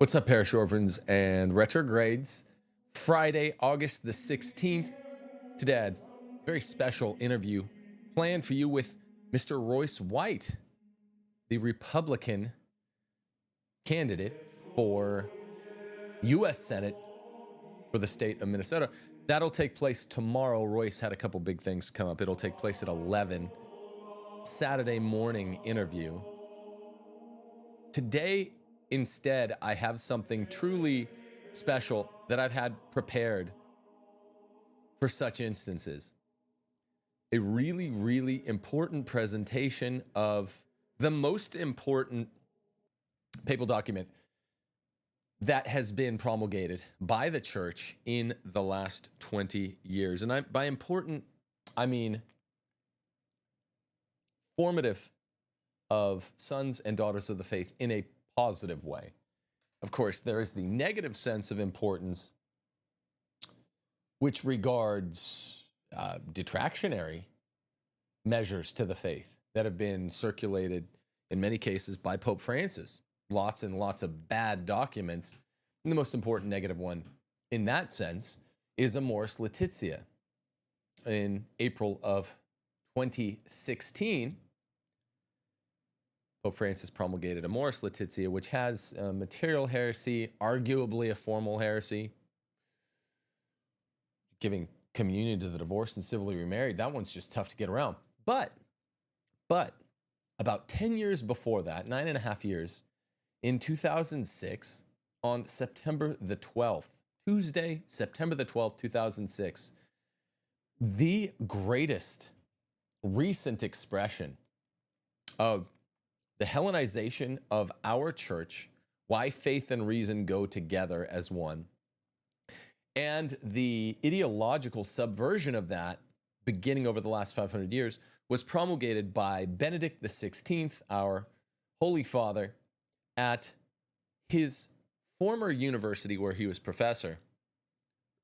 What's up, parish orphans and retrogrades? Friday, August the 16th. Today, I had a very special interview planned for you with Mr. Royce White, the Republican candidate for U.S. Senate for the state of Minnesota. That'll take place tomorrow. Royce had a couple big things come up. It'll take place at 11, Saturday morning interview. Today, instead, I have something truly special that I've had prepared for such instances. A really, really important presentation of the most important papal document that has been promulgated by the church in the last 20 years. And by important, I mean formative of sons and daughters of the faith in a positive way. Of course, there is the negative sense of importance, which regards detractionary measures to the faith that have been circulated in many cases by Pope Francis. Lots and lots of bad documents. And the most important negative one in that sense is Amoris Laetitia. In April of 2016, Pope Francis promulgated Amoris Laetitia, which has material heresy, arguably a formal heresy. Giving communion to the divorced and civilly remarried, that one's just tough to get around. But about 10 years before that, 9.5 years, in 2006, on September the 12th, Tuesday, September the 12th, 2006, the greatest recent expression of the Hellenization of our church, why faith and reason go together as one, and the ideological subversion of that, beginning over the last 500 years, was promulgated by Benedict XVI, our Holy Father, at his former university where he was professor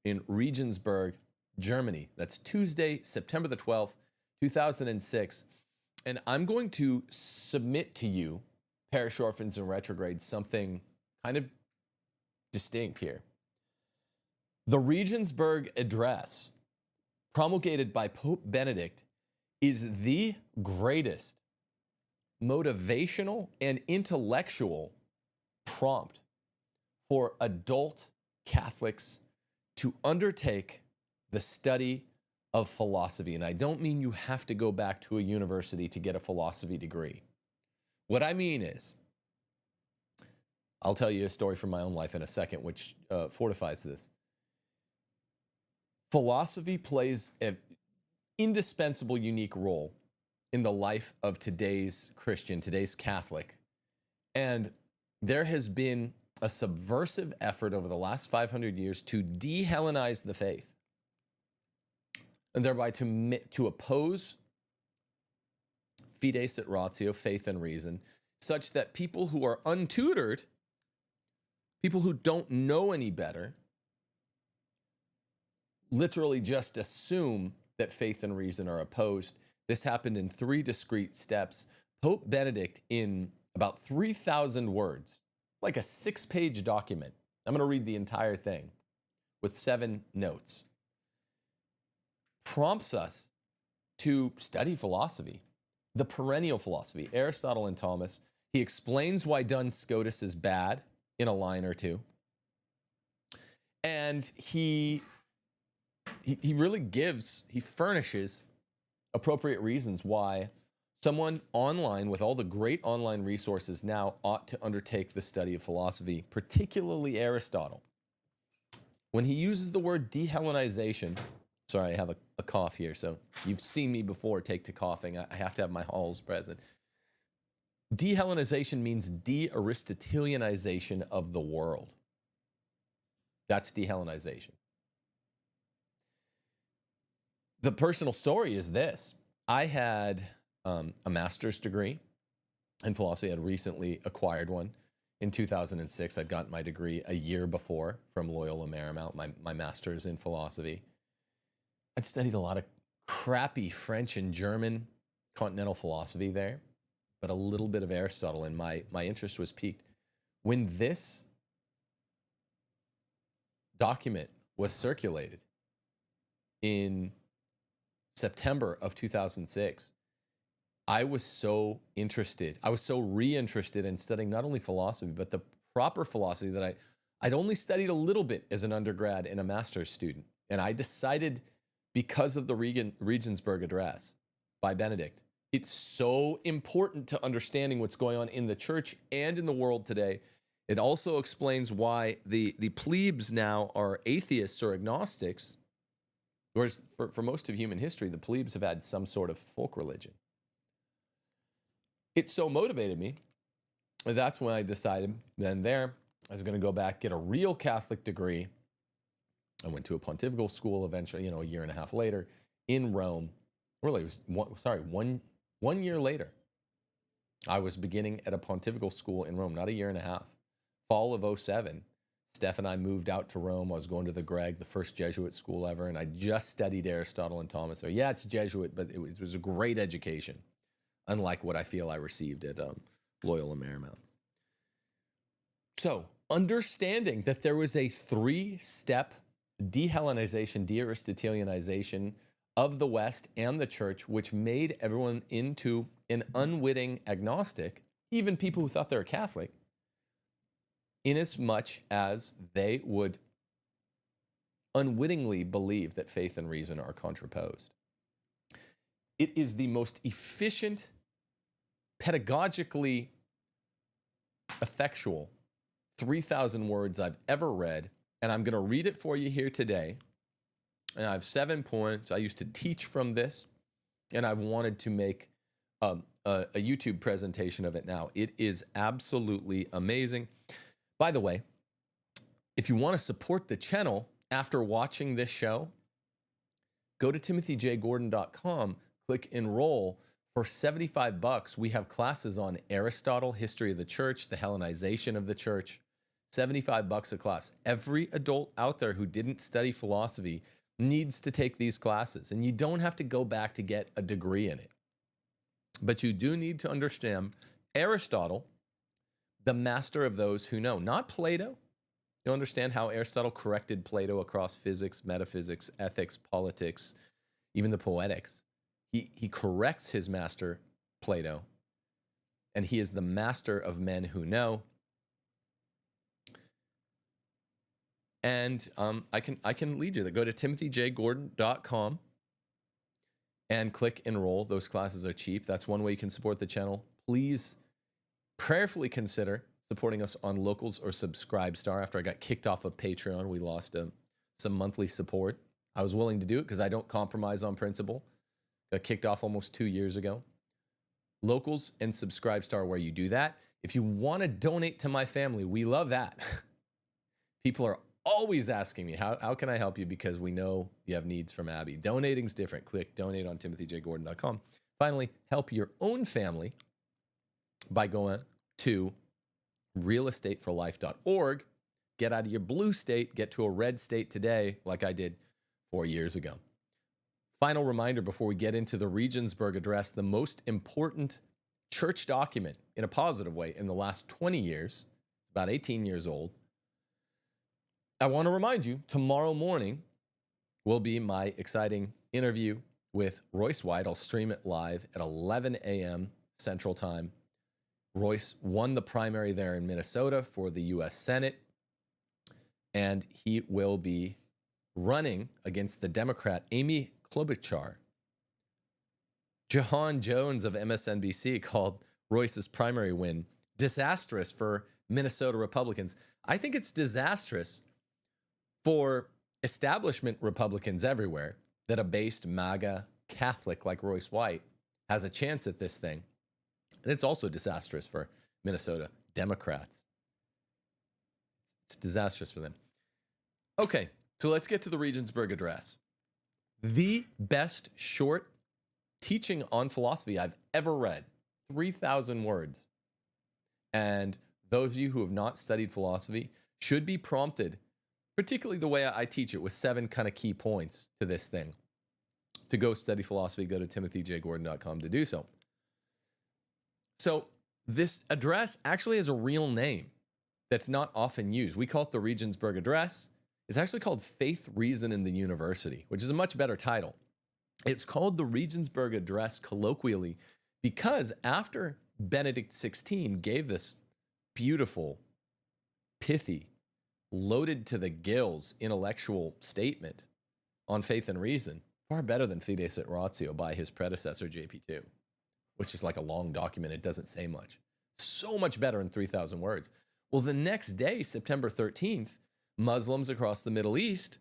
in Regensburg, Germany. That's Tuesday, September the 12th, 2006. And I'm going to submit to you, parish orphans and retrogrades, something kind of distinct here. The Regensburg Address, promulgated by Pope Benedict, is the greatest motivational and intellectual prompt for adult Catholics to undertake the study of philosophy. And I don't mean you have to go back to a university to get a philosophy degree. What I mean is, I'll tell you a story from my own life in a second, which fortifies this. Philosophy plays an indispensable, unique role in the life of today's Christian, today's Catholic. And there has been a subversive effort over the last 500 years to de-Hellenize the faith, and thereby to oppose fides et ratio, faith and reason, such that people who are untutored, people who don't know any better, literally just assume that faith and reason are opposed. This happened in 3 discrete steps. Pope Benedict, in about 3,000 words, like a 6-page document. I'm going to read the entire thing with 7 notes. Prompts us to study philosophy, the perennial philosophy, Aristotle and Thomas. He explains why Duns Scotus is bad in a line or two. And he really furnishes appropriate reasons why someone online with all the great online resources now ought to undertake the study of philosophy, particularly Aristotle. When he uses the word de-Hellenization, sorry, I have a cough here, so you've seen me before take to coughing. I have to have my halls present. De-Hellenization means de-Aristotelianization of the world. That's de-Hellenization. The personal story is this. I had a master's degree in philosophy. I had recently acquired one in 2006. I'd gotten my degree a year before from Loyola Marymount, my master's in philosophy. I'd studied a lot of crappy French and German continental philosophy there, but a little bit of Aristotle, and my interest was piqued. When this document was circulated in September of 2006, I was so interested. I was so reinterested in studying not only philosophy, but the proper philosophy that I'd only studied a little bit as an undergrad and a master's student. And I decided, because of the Regensburg Address by Benedict, it's so important to understanding what's going on in the church and in the world today. It also explains why the plebes now are atheists or agnostics, whereas for most of human history, the plebes have had some sort of folk religion. It so motivated me. That's when I decided then I was going to go back, get a real Catholic degree. I went to a pontifical school eventually, a year and a half later in Rome. Really, it was one year later. I was beginning at a pontifical school in Rome, not a year and a half. Fall of 2007, Steph and I moved out to Rome. I was going to the Greg, the first Jesuit school ever, and I just studied Aristotle and Thomas there. Yeah, it's Jesuit, but it was a great education, unlike what I feel I received at Loyola Marymount. So, understanding that there was a 3-step de-Hellenization, de-Aristotelianization of the West and the church, which made everyone into an unwitting agnostic, even people who thought they were Catholic, inasmuch as they would unwittingly believe that faith and reason are contraposed. It is the most efficient, pedagogically effectual 3,000 words I've ever read, and I'm going to read it for you here today. And I have 7 points. I used to teach from this, and I've wanted to make a YouTube presentation of it now. It is absolutely amazing. By the way, if you want to support the channel after watching this show, go to timothyjgordon.com, click enroll. For $75, we have classes on Aristotle, history of the church, the Hellenization of the church. $75 a class. Every adult out there who didn't study philosophy needs to take these classes, and you don't have to go back to get a degree in it. But you do need to understand Aristotle, the master of those who know, not Plato. You understand how Aristotle corrected Plato across physics, metaphysics, ethics, politics, even the poetics. He corrects his master, Plato, and he is the master of men who know. And I can lead you there. Go to timothyjgordon.com and click enroll. Those classes are cheap. That's one way you can support the channel. Please prayerfully consider supporting us on Locals or Subscribestar. After I got kicked off of Patreon, we lost some monthly support. I was willing to do it because I don't compromise on principle. Got kicked off almost 2 years ago. Locals and Subscribestar, where you do that. If you want to donate to my family, we love that. People are always asking me, how can I help you? Because we know you have needs from Abby. Donating's different. Click donate on timothyjgordon.com. Finally, help your own family by going to realestateforlife.org. Get out of your blue state, get to a red state today, like I did 4 years ago. Final reminder before we get into the Regensburg Address, the most important church document in a positive way in the last 20 years, about 18 years old. I want to remind you, tomorrow morning will be my exciting interview with Royce White. I'll stream it live at 11 a.m. Central Time. Royce won the primary there in Minnesota for the U.S. Senate, and he will be running against the Democrat Amy Klobuchar. Jahan Jones of MSNBC called Royce's primary win disastrous for Minnesota Republicans. I think it's disastrous for establishment Republicans everywhere that a based MAGA Catholic like Royce White has a chance at this thing. And it's also disastrous for Minnesota Democrats. It's disastrous for them. Okay, so let's get to the Regensburg Address. The best short teaching on philosophy I've ever read. 3,000 words. And those of you who have not studied philosophy should be prompted, particularly the way I teach it, with 7 kind of key points to this thing. To go study philosophy, go to timothyjgordon.com to do so. So this address actually has a real name that's not often used. We call it the Regensburg Address. It's actually called Faith, Reason, in the University, which is a much better title. It's called the Regensburg Address colloquially because after Benedict XVI gave this beautiful, pithy, loaded to the gills intellectual statement on faith and reason, far better than Fides et Ratio by his predecessor, JP2, which is like a long document. It doesn't say much. So much better in 3,000 words. Well, the next day, September 13th, Muslims across the Middle East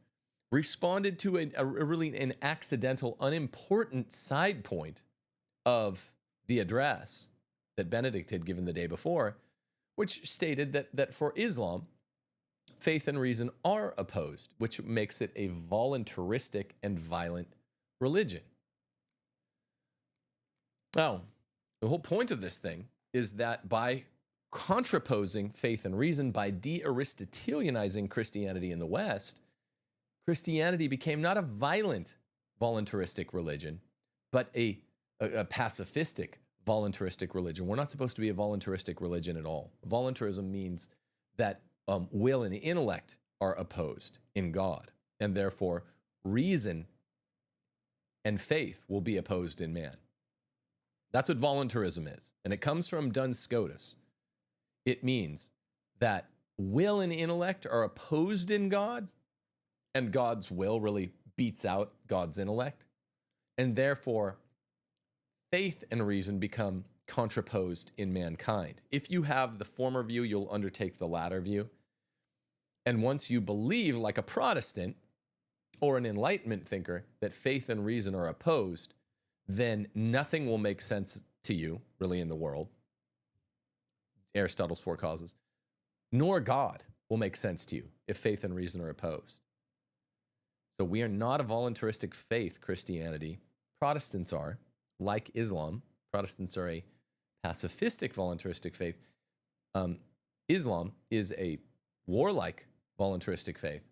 responded to an accidental, unimportant side point of the address that Benedict had given the day before, which stated that for Islam, faith and reason are opposed, which makes it a voluntaristic and violent religion. Now, the whole point of this thing is that by contraposing faith and reason, by de-Aristotelianizing Christianity in the West, Christianity became not a violent voluntaristic religion, but a pacifistic voluntaristic religion. We're not supposed to be a voluntaristic religion at all. Voluntarism means that will and intellect are opposed in God, and therefore reason and faith will be opposed in man. That's what voluntarism is, and it comes from Duns Scotus. It means that will and intellect are opposed in God, and God's will really beats out God's intellect, and therefore faith and reason become contraposed in mankind. If you have the former view, you'll undertake the latter view. And once you believe, like a Protestant or an Enlightenment thinker, that faith and reason are opposed, then nothing will make sense to you, really, in the world. Aristotle's four causes. Nor God will make sense to you if faith and reason are opposed. So we are not a voluntaristic faith, Christianity. Protestants are, like Islam. Protestants are a pacifistic voluntaristic faith. Islam is a warlike voluntaristic faith.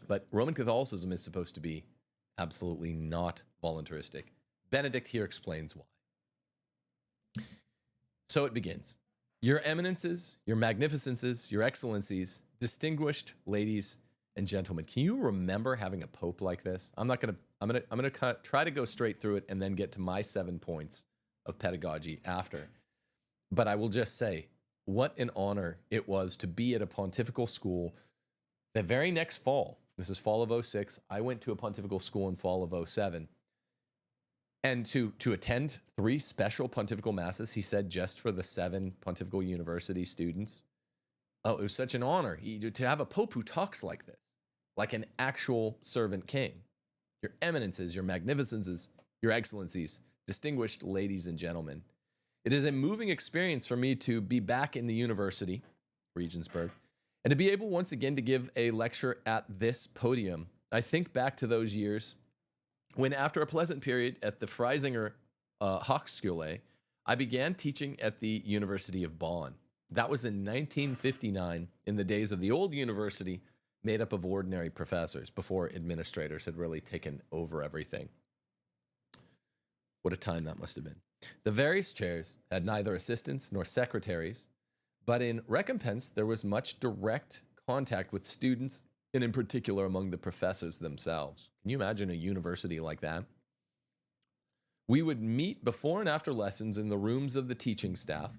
But Roman Catholicism is supposed to be absolutely not voluntaristic. Benedict here explains why. So it begins. Your eminences, your magnificences, your excellencies, distinguished ladies and gentlemen. Can you remember having a pope like this? I'm gonna try to go straight through it and then get to my 7 points of pedagogy after. But I will just say, what an honor it was to be at a pontifical school the very next fall. This is fall of 06. I went to a pontifical school in fall of 07. And to attend 3 special pontifical masses, he said, just for the 7 pontifical university students. Oh, it was such an honor to have a pope who talks like this, like an actual servant king. Your eminences, your magnificences, your excellencies, distinguished ladies and gentlemen. It is a moving experience for me to be back in the university, Regensburg, and to be able once again to give a lecture at this podium. I think back to those years when, after a pleasant period at the Freisinger Hochschule, I began teaching at the University of Bonn. That was in 1959, in the days of the old university, made up of ordinary professors, before administrators had really taken over everything. What a time that must have been. The various chairs had neither assistants nor secretaries, but in recompense, there was much direct contact with students, and in particular among the professors themselves. Can you imagine a university like that? We would meet before and after lessons in the rooms of the teaching staff.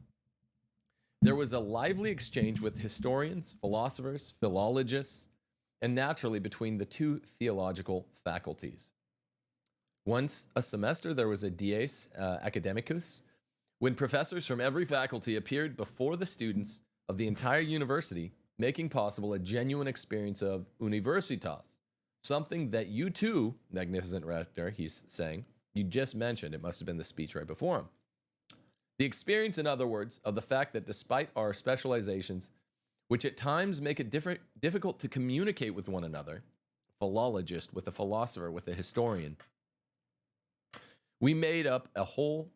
There was a lively exchange with historians, philosophers, philologists, and naturally between the 2 theological faculties. Once a semester, there was a dies academicus, when professors from every faculty appeared before the students of the entire university, making possible a genuine experience of universitas, something that you too, magnificent rector, he's saying, you just mentioned. It must have been the speech right before him. The experience, in other words, of the fact that despite our specializations, which at times make it difficult to communicate with one another, philologist with a philosopher, with a historian, we made up a whole,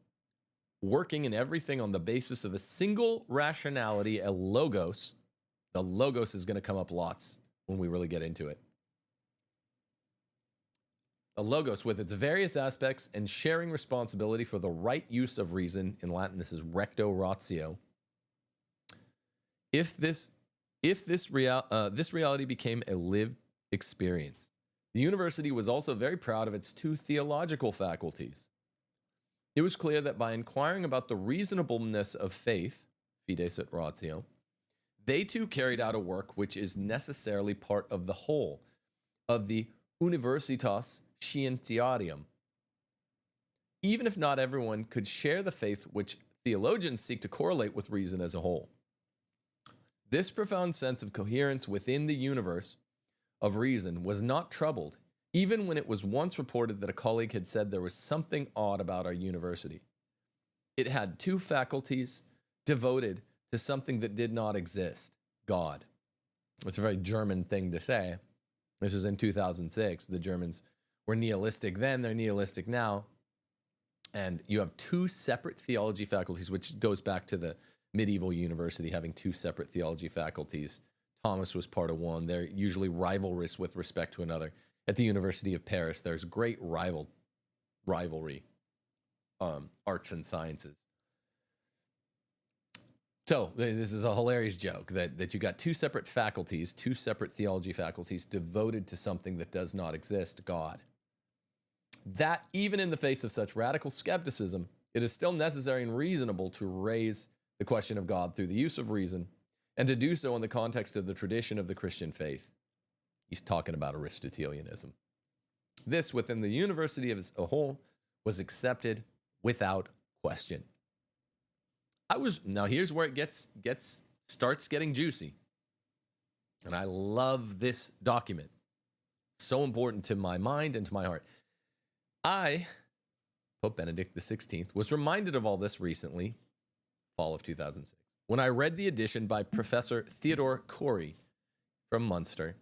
working in everything on the basis of a single rationality, a logos. The logos is going to come up lots when we really get into it. A logos with its various aspects and sharing responsibility for the right use of reason. In Latin, this is recto ratio. If this reality became a lived experience. The university was also very proud of its 2 theological faculties. It was clear that by inquiring about the reasonableness of faith, fides et ratio, they too carried out a work which is necessarily part of the whole of the Universitas Scientiarum. Even if not everyone could share the faith which theologians seek to correlate with reason as a whole. This profound sense of coherence within the universe of reason was not troubled, even when it was once reported that a colleague had said there was something odd about our university. It had 2 faculties devoted to something that did not exist, God. It's a very German thing to say. This was in 2006. The Germans were nihilistic then, they're nihilistic now. And you have 2 separate theology faculties, which goes back to the medieval university having 2 separate theology faculties. Thomas was part of one. They're usually rivalrous with respect to another. At the University of Paris, there's great rivalry, arts and sciences. So this is a hilarious joke that you got 2 separate faculties, 2 separate theology faculties devoted to something that does not exist, God. That even in the face of such radical skepticism, it is still necessary and reasonable to raise the question of God through the use of reason, and to do so in the context of the tradition of the Christian faith. He's talking about Aristotelianism. This, within the university as a whole, was accepted without question. Now here's where it starts getting juicy. And I love this document. So important to my mind and to my heart. Pope Benedict XVI, was reminded of all this recently, fall of 2006, when I read the edition by Professor Theodore Corey from Munster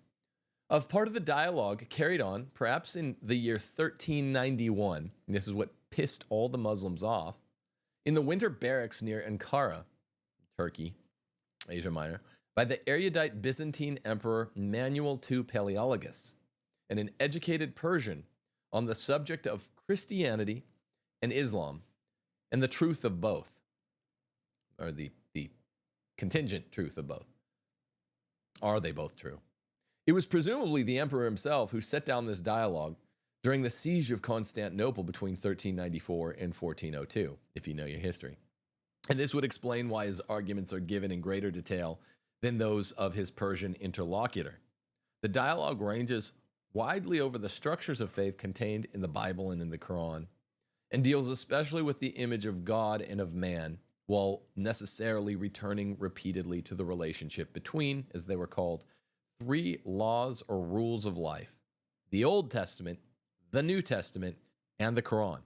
of part of the dialogue carried on, perhaps in the year 1391, and this is what pissed all the Muslims off, in the winter barracks near Ankara, Turkey, Asia Minor, by the erudite Byzantine Emperor Manuel II Palaeologus, and an educated Persian on the subject of Christianity and Islam and the truth of both, or the contingent truth of both. Are they both true? It was presumably the emperor himself who set down this dialogue during the siege of Constantinople between 1394 and 1402, if you know your history. And this would explain why his arguments are given in greater detail than those of his Persian interlocutor. The dialogue ranges widely over the structures of faith contained in the Bible and in the Quran, and deals especially with the image of God and of man, while necessarily returning repeatedly to the relationship between, as they were called, 3 laws or rules of life: the Old Testament, the New Testament, and the Quran.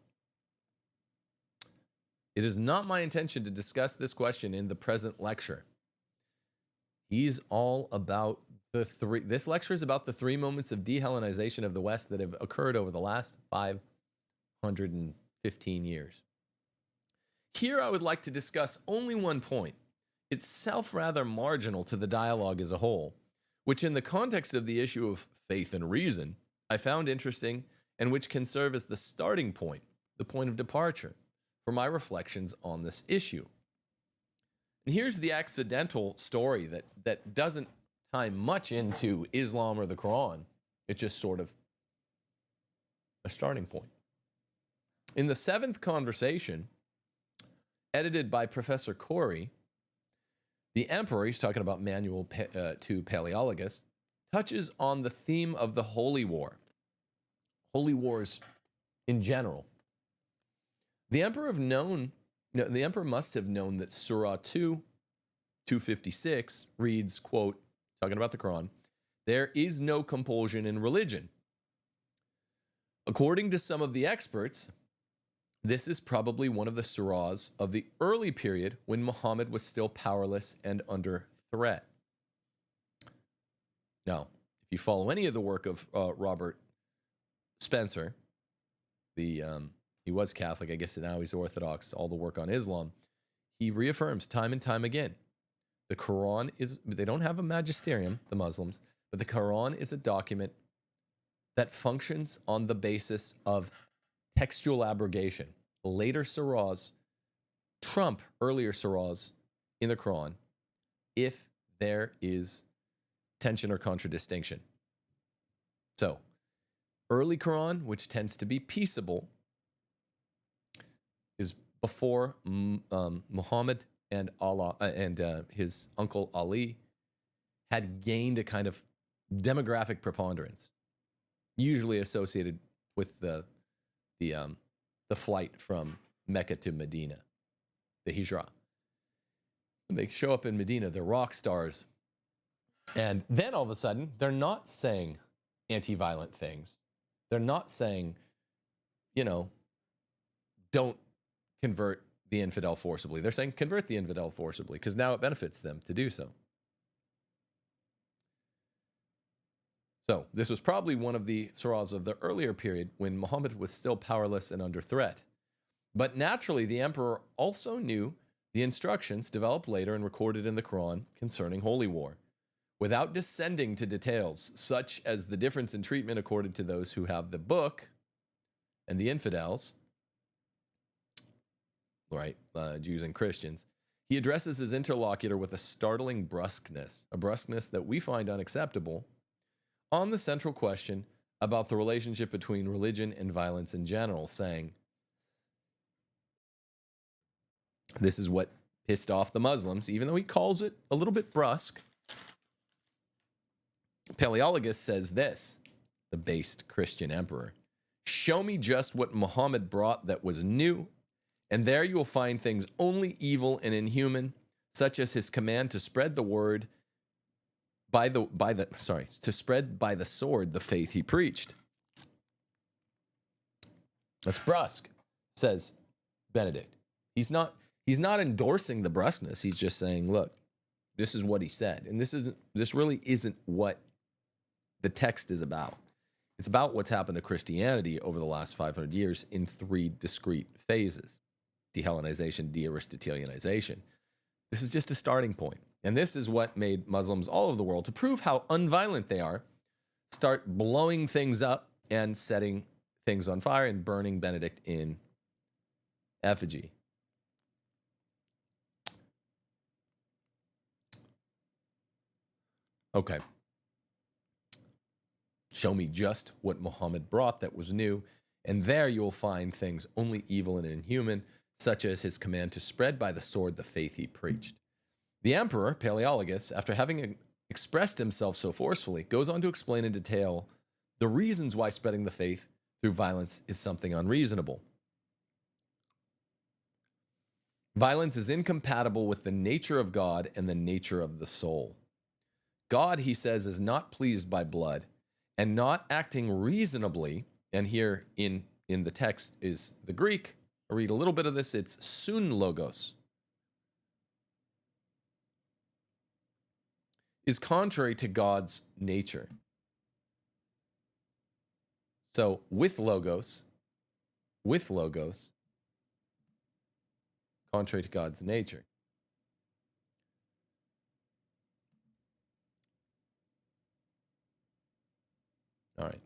It is not my intention to discuss this question in the present lecture. He's all about this lecture is about the 3 moments of de-Hellenization of the West that have occurred over the last 515 years. Here I would like to discuss only one point, itself rather marginal to the dialogue as a whole, which in the context of the issue of faith and reason, I found interesting and which can serve as the starting point, the point of departure, for my reflections on this issue. And here's the accidental story that doesn't tie much into Islam or the Quran. It's just sort of a starting point. In the 7th conversation, edited by Professor Corey, the emperor, he's talking about Manuel II Palaeologus, touches on the theme of the Holy War. Holy wars in general. The emperor must have known that Surah 256 reads, quote, talking about the Quran, "There is no compulsion in religion." According to some of the experts, this is probably one of the surahs of the early period when Muhammad was still powerless and under threat. Now, if you follow any of the work of Robert Spencer, he was Catholic, I guess now he's Orthodox, all the work on Islam, he reaffirms time and time again, the Quran they don't have a magisterium, the Muslims, but the Quran is a document that functions on the basis of textual abrogation. Later surahs trump earlier surahs in the Quran if there is tension or contradistinction. So, early Quran, which tends to be peaceable, is before Muhammad and Allah and his uncle Ali had gained a kind of demographic preponderance, usually associated with the flight from Mecca to Medina, the Hijrah. When they show up in Medina, they're rock stars. And then all of a sudden, they're not saying anti-violent things. They're not saying, don't convert the infidel forcibly. They're saying convert the infidel forcibly because now it benefits them to do so. So this was probably one of the surahs of the earlier period when Muhammad was still powerless and under threat. But naturally, the emperor also knew the instructions developed later and recorded in the Quran concerning holy war, without descending to details such as the difference in treatment accorded to those who have the book and the infidels, right, Jews and Christians. He addresses his interlocutor with a startling brusqueness, a brusqueness that we find unacceptable, on the central question about the relationship between religion and violence in general, saying, this is what pissed off the Muslims, even though he calls it a little bit brusque. Paleologus says this, the based Christian emperor, show me just what Muhammad brought that was new, and there you will find things only evil and inhuman, such as his command to spread the word to spread by the sword the faith he preached. That's brusque, says Benedict. He's not endorsing the brusqueness. He's just saying, look, this is what he said. And this really isn't what the text is about. It's about what's happened to Christianity over the last 500 years in three discrete phases: de-Hellenization, de-Aristotelianization. This is just a starting point. And this is what made Muslims all over the world, to prove how unviolent they are, start blowing things up and setting things on fire and burning Benedict in effigy. Okay. Show me just what Muhammad brought that was new, and there you will find things only evil and inhuman, such as his command to spread by the sword the faith he preached. The emperor, Paleologus, after having expressed himself so forcefully, goes on to explain in detail the reasons why spreading the faith through violence is something unreasonable. Violence is incompatible with the nature of God and the nature of the soul. God, he says, is not pleased by blood, and not acting reasonably, and here in the text is the Greek. I'll read a little bit of this. It's sun logos. Is contrary to God's nature. So with logos, contrary to God's nature. All right.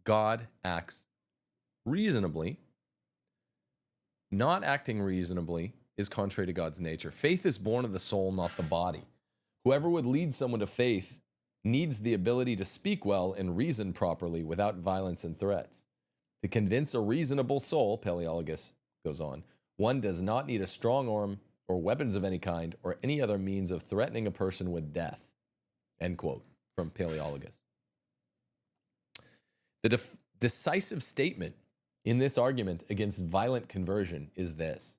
God acts reasonably. Not acting reasonably is contrary to God's nature. Faith is born of the soul, not the body. Whoever would lead someone to faith needs the ability to speak well and reason properly without violence and threats. To convince a reasonable soul, Paleologus goes on, one does not need a strong arm or weapons of any kind or any other means of threatening a person with death. End quote from Paleologus. The decisive statement in this argument against violent conversion is this: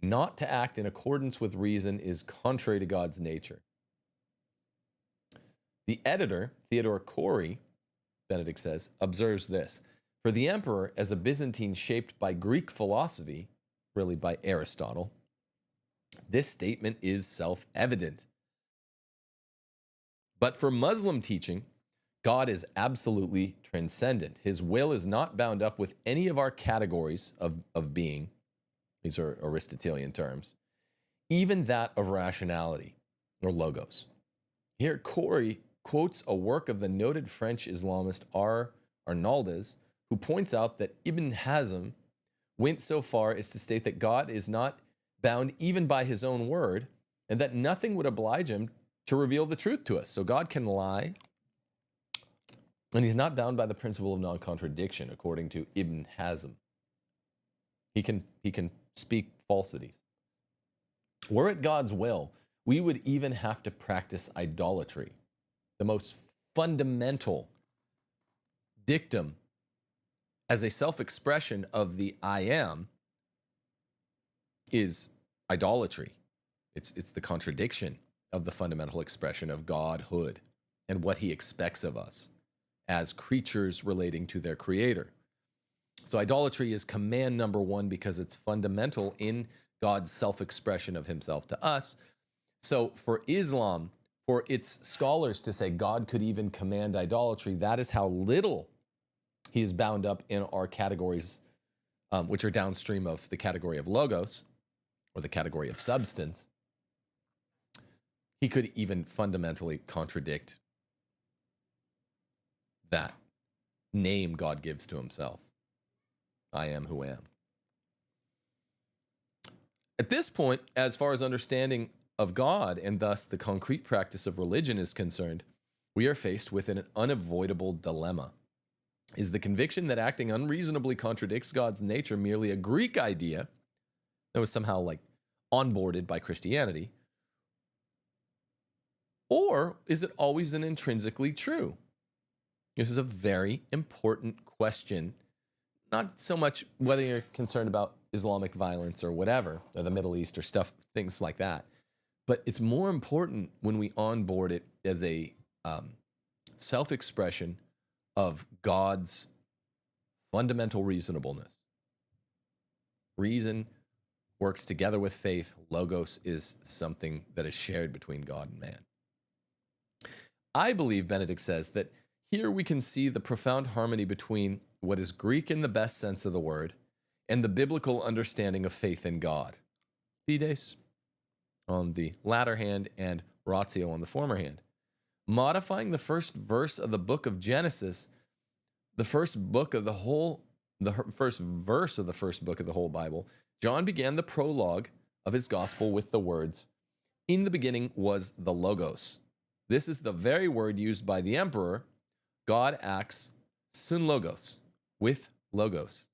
not to act in accordance with reason is contrary to God's nature. The editor, Theodore Corey, Benedict says, observes this: for the emperor, as a Byzantine shaped by Greek philosophy, really by Aristotle, this statement is self-evident. But for Muslim teaching, God is absolutely transcendent. His will is not bound up with any of our categories of being. These are Aristotelian terms. Even that of rationality, or logos. Here, Corey quotes a work of the noted French Islamist R. Arnaldez, who points out that Ibn Hazm went so far as to state that God is not bound even by his own word, and that nothing would oblige him to reveal the truth to us. So God can lie, and he's not bound by the principle of non-contradiction, according to Ibn Hazm. He can speak falsities. Were it God's will, we would even have to practice idolatry. The most fundamental dictum as a self-expression of the I am is idolatry. It's the contradiction of the fundamental expression of Godhood and what he expects of us as creatures relating to their creator. So idolatry is command number one because it's fundamental in God's self-expression of himself to us. So for Islam, for its scholars to say God could even command idolatry, that is how little he is bound up in our categories, which are downstream of the category of logos or the category of substance. He could even fundamentally contradict that name God gives to himself. I am who am. At this point, as far as understanding of God and thus the concrete practice of religion is concerned, we are faced with an unavoidable dilemma. Is the conviction that acting unreasonably contradicts God's nature merely a Greek idea that was somehow like onboarded by Christianity? Or is it always an intrinsically true? This is a very important question. Not so much whether you're concerned about Islamic violence or whatever, or the Middle East or stuff, things like that. But it's more important when we onboard it as a self-expression of God's fundamental reasonableness. Reason works together with faith. Logos is something that is shared between God and man. I believe, Benedict says, that here we can see the profound harmony between what is Greek in the best sense of the word and the biblical understanding of faith in God. Fides on the latter hand and ratio on the former hand. Modifying the first verse of the book of Genesis, the first verse of the first book of the whole Bible, John began the prologue of his gospel with the words, "In the beginning was the Logos." This is the very word used by the emperor. God acts sun logos, with logos.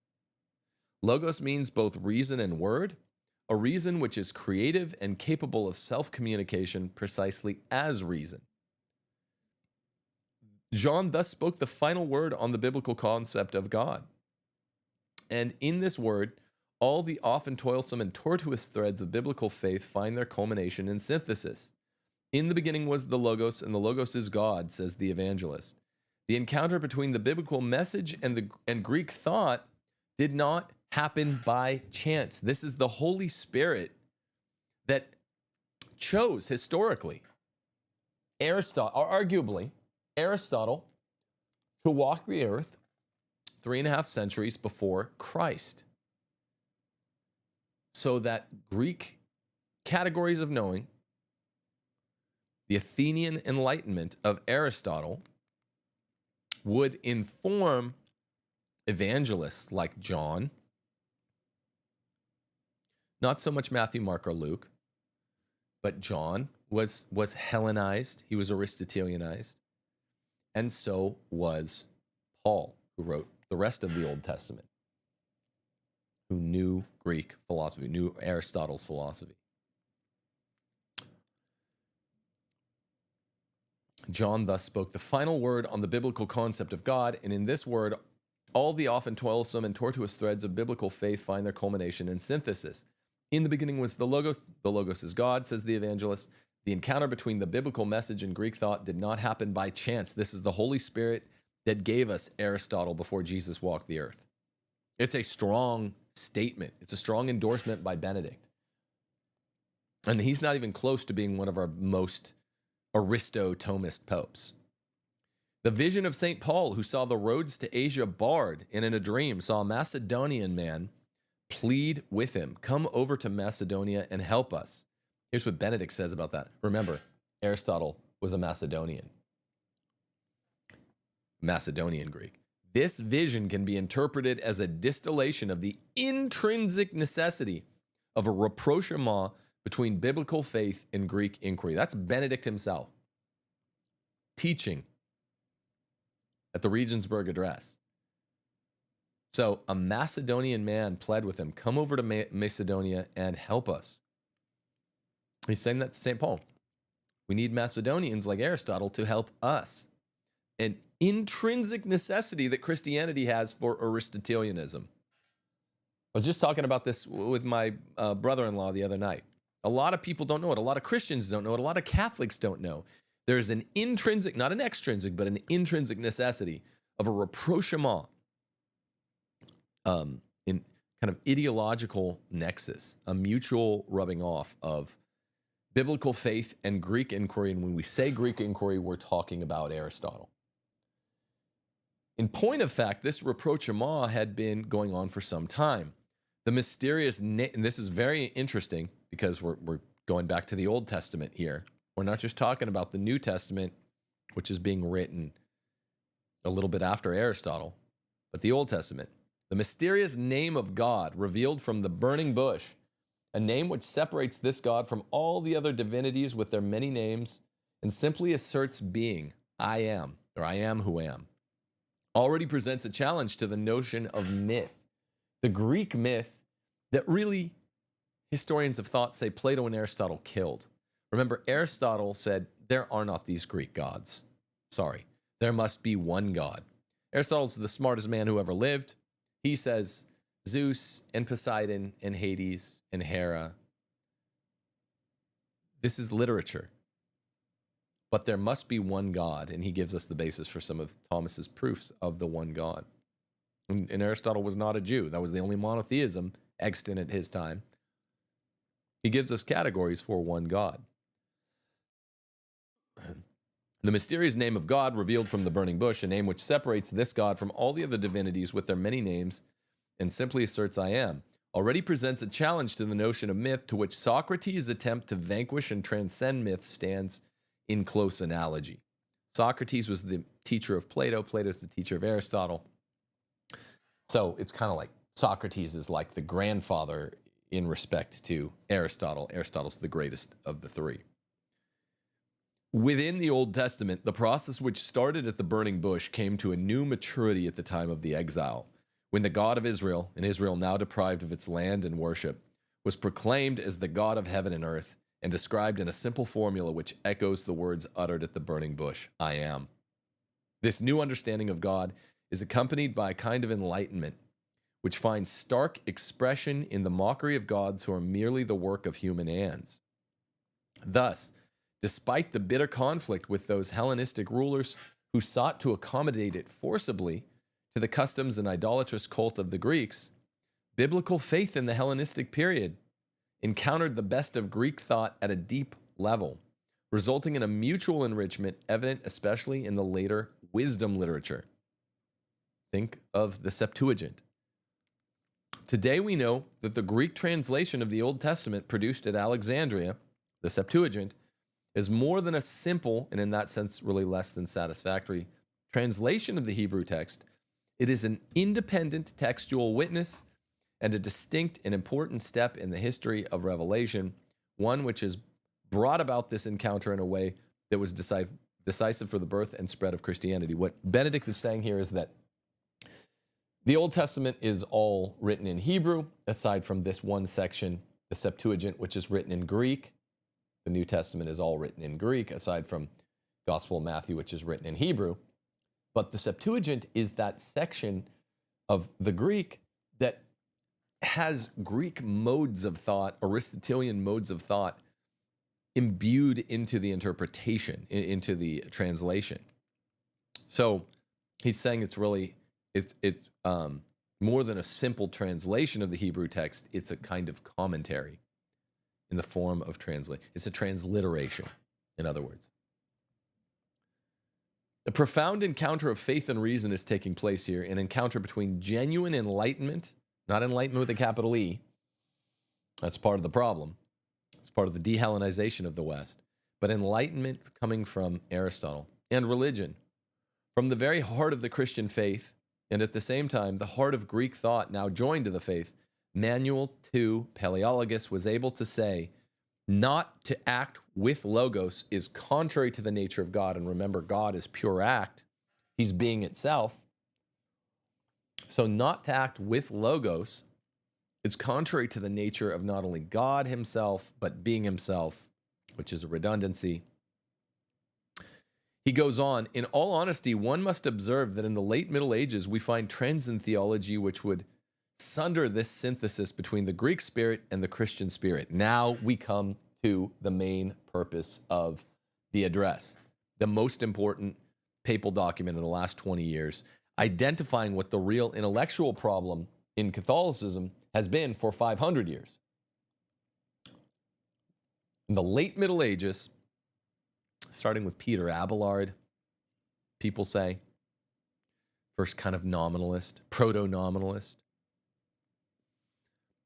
Logos means both reason and word, a reason which is creative and capable of self-communication precisely as reason. John thus spoke the final word on the biblical concept of God. And in this word, all the often toilsome and tortuous threads of biblical faith find their culmination in synthesis. In the beginning was the Logos, and the Logos is God, says the evangelist. The encounter between the biblical message and Greek thought did not happen by chance. This is the Holy Spirit that chose historically arguably Aristotle to walk the earth 3.5 centuries before Christ, so that Greek categories of knowing, the Athenian Enlightenment of Aristotle, would inform evangelists like John, not so much Matthew, Mark, or Luke, but John was Hellenized, he was Aristotelianized, and so was Paul, who wrote the rest of the Old Testament, who knew Greek philosophy, knew Aristotle's philosophy. John thus spoke the final word on the biblical concept of God, and in this word, all the often toilsome and tortuous threads of biblical faith find their culmination in synthesis. In the beginning was the Logos is God, says the evangelist. The encounter between the biblical message and Greek thought did not happen by chance. This is the Holy Spirit that gave us Aristotle before Jesus walked the earth. It's a strong statement. It's a strong endorsement by Benedict. And he's not even close to being one of our most Aristo-Thomist popes. The vision of St. Paul, who saw the roads to Asia barred and in a dream saw a Macedonian man plead with him, "Come over to Macedonia and help us." Here's what Benedict says about that. Remember, Aristotle was a Macedonian Greek. This vision can be interpreted as a distillation of the intrinsic necessity of a rapprochement between biblical faith and Greek inquiry. That's Benedict himself teaching at the Regensburg Address. So a Macedonian man pled with him, come over to Macedonia and help us. He's saying that to St. Paul. We need Macedonians like Aristotle to help us. An intrinsic necessity that Christianity has for Aristotelianism. I was just talking about this with my brother-in-law the other night. A lot of people don't know it. A lot of Christians don't know it. A lot of Catholics don't know. There's an intrinsic, not an extrinsic, but an intrinsic necessity of a rapprochement in kind of ideological nexus, a mutual rubbing off of biblical faith and Greek inquiry. And when we say Greek inquiry, we're talking about Aristotle. In point of fact, this rapprochement had been going on for some time. The mysterious, and this is very interesting because we're going back to the Old Testament here. We're not just talking about the New Testament, which is being written a little bit after Aristotle, but the Old Testament. The mysterious name of God revealed from the burning bush, a name which separates this God from all the other divinities with their many names and simply asserts being, I am, or I am who am, already presents a challenge to the notion of myth. The Greek myth that really historians of thought say Plato and Aristotle killed. Remember, Aristotle said, there are not these Greek gods. Sorry, there must be one God. Aristotle's the smartest man who ever lived. He says Zeus and Poseidon and Hades and Hera. This is literature. But there must be one God, and he gives us the basis for some of Thomas's proofs of the one God. And Aristotle was not a Jew. That was the only monotheism extant at his time. He gives us categories for one God. The mysterious name of God revealed from the burning bush, a name which separates this God from all the other divinities with their many names and simply asserts I am, already presents a challenge to the notion of myth to which Socrates' attempt to vanquish and transcend myth stands in close analogy. Socrates was the teacher of Plato. Plato's the teacher of Aristotle. So it's kind of like Socrates is like the grandfather in respect to Aristotle. Aristotle's the greatest of the three. Within the Old Testament, the process which started at the burning bush came to a new maturity at the time of the exile, when the God of Israel, and Israel now deprived of its land and worship, was proclaimed as the God of heaven and earth and described in a simple formula which echoes the words uttered at the burning bush, I am. This new understanding of God is accompanied by a kind of enlightenment, which finds stark expression in the mockery of gods who are merely the work of human hands. Thus, despite the bitter conflict with those Hellenistic rulers who sought to accommodate it forcibly to the customs and idolatrous cult of the Greeks, biblical faith in the Hellenistic period encountered the best of Greek thought at a deep level, resulting in a mutual enrichment evident especially in the later wisdom literature. Think of the Septuagint. Today we know that the Greek translation of the Old Testament produced at Alexandria, the Septuagint, is more than a simple, and in that sense really less than satisfactory, translation of the Hebrew text. It is an independent textual witness and a distinct and important step in the history of revelation, one which has brought about this encounter in a way that was decisive for the birth and spread of Christianity. What Benedict is saying here is that the Old Testament is all written in Hebrew, aside from this one section, the Septuagint, which is written in Greek. The New Testament is all written in Greek, aside from Gospel of Matthew, which is written in Hebrew. But the Septuagint is that section of the Greek that has Greek modes of thought, Aristotelian modes of thought, imbued into the interpretation, into the translation. So he's saying it's really, it's more than a simple translation of the Hebrew text. It's a kind of commentary in the form of translation. It's a transliteration, in other words. A profound encounter of faith and reason is taking place here, an encounter between genuine enlightenment, not enlightenment with a capital E. That's part of the problem. It's part of the de-Hellenization of the West. But enlightenment coming from Aristotle and religion. From the very heart of the Christian faith, and at the same time, the heart of Greek thought now joined to the faith, Manuel II Paleologus was able to say, not to act with logos is contrary to the nature of God. And remember, God is pure act. He's being itself. So not to act with logos is contrary to the nature of not only God himself, but being himself, which is a redundancy. He goes on, in all honesty, one must observe that in the late Middle Ages, we find trends in theology which would sunder this synthesis between the Greek spirit and the Christian spirit. Now we come to the main purpose of the address, the most important papal document in the last 20 years, identifying what the real intellectual problem in Catholicism has been for 500 years. In the late Middle Ages, starting with Peter Abelard, people say, first kind of nominalist, proto-nominalist,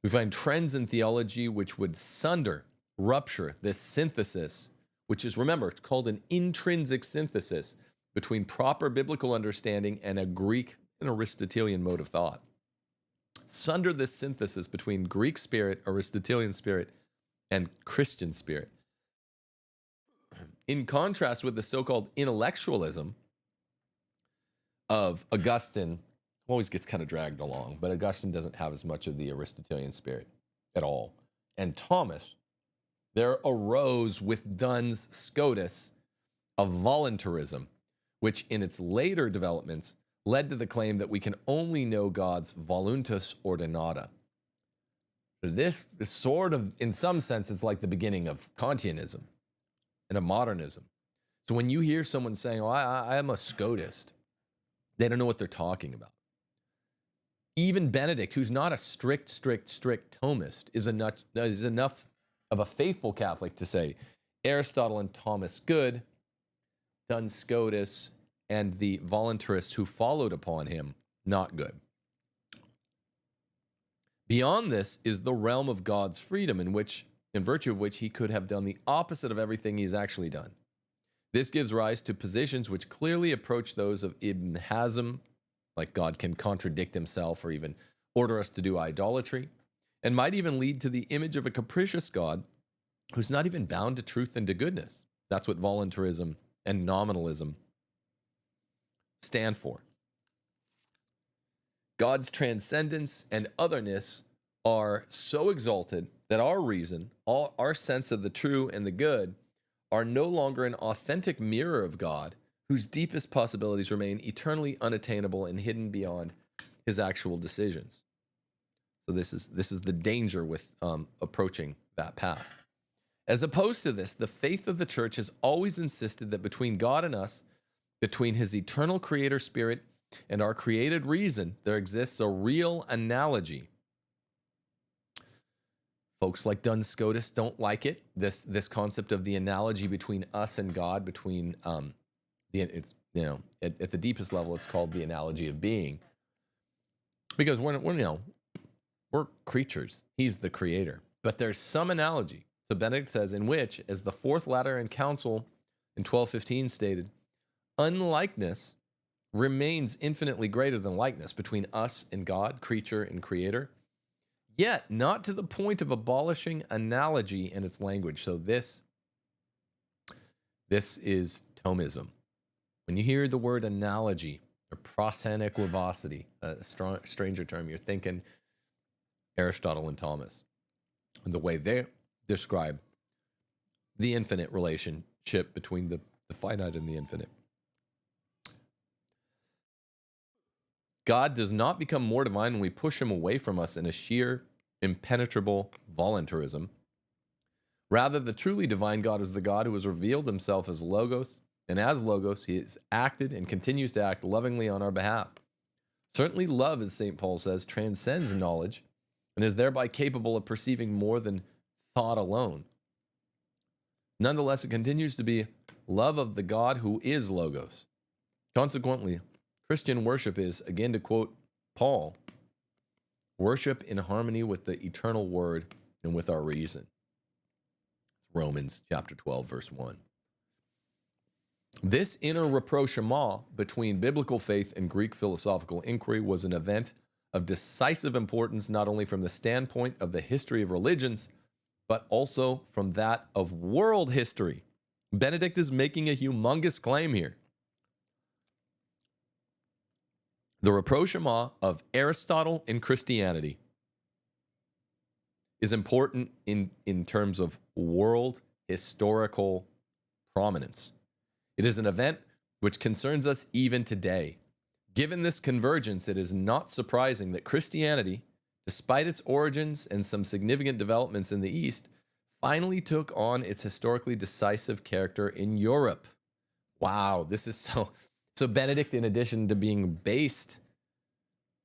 we find trends in theology which would sunder, rupture this synthesis, which is, remember, it's called an intrinsic synthesis between proper biblical understanding and a Greek and Aristotelian mode of thought. Sunder this synthesis between Greek spirit, Aristotelian spirit, and Christian spirit. In contrast with the so-called intellectualism of Augustine, always gets kind of dragged along, but Augustine doesn't have as much of the Aristotelian spirit at all. And Thomas, there arose with Duns Scotus a voluntarism, which in its later developments led to the claim that we can only know God's voluntas ordinata. This is sort of, in some sense, it's like the beginning of Kantianism and of modernism. So when you hear someone saying, oh, I am a Scotist, they don't know what they're talking about. Even Benedict, who's not a strict Thomist, is enough of a faithful Catholic to say Aristotle and Thomas good, Duns Scotus and the voluntarists who followed upon him not good. Beyond this is the realm of God's freedom, in virtue of which he could have done the opposite of everything he's actually done. This gives rise to positions which clearly approach those of Ibn Hazm, like God can contradict himself or even order us to do idolatry, and might even lead to the image of a capricious God who's not even bound to truth and to goodness. That's what voluntarism and nominalism stand for. God's transcendence and otherness are so exalted that our reason, our sense of the true and the good, are no longer an authentic mirror of God, whose deepest possibilities remain eternally unattainable and hidden beyond his actual decisions. So this is the danger with approaching that path. As opposed to this, the faith of the church has always insisted that between God and us, between his eternal creator spirit and our created reason, there exists a real analogy. Folks like Duns Scotus don't like it, this concept of the analogy between us and God, between at the deepest level, it's called the analogy of being. Because we're creatures. He's the creator. But there's some analogy. So Benedict says, in which, as the Fourth Lateran Council in 1215 stated, unlikeness remains infinitely greater than likeness between us and God, creature and creator, yet not to the point of abolishing analogy and its language. So this is Thomism. When you hear the word analogy or prosenequivocity, a stranger term, you're thinking Aristotle and Thomas, and the way they describe the infinite relationship between the finite and the infinite. God does not become more divine when we push him away from us in a sheer, impenetrable voluntarism. Rather, the truly divine God is the God who has revealed himself as Logos, and as Logos, he has acted and continues to act lovingly on our behalf. Certainly love, as St. Paul says, transcends knowledge and is thereby capable of perceiving more than thought alone. Nonetheless, it continues to be love of the God who is Logos. Consequently, Christian worship is, again to quote Paul, worship in harmony with the eternal word and with our reason. Romans chapter 12, verse 1. This inner rapprochement between biblical faith and Greek philosophical inquiry was an event of decisive importance, not only from the standpoint of the history of religions, but also from that of world history. Benedict is making a humongous claim here. The rapprochement of Aristotle and Christianity is important in terms of world historical prominence. It is an event which concerns us even today. Given this convergence, it is not surprising that Christianity, despite its origins and some significant developments in the East, finally took on its historically decisive character in Europe. Wow, this is so Benedict, in addition to being based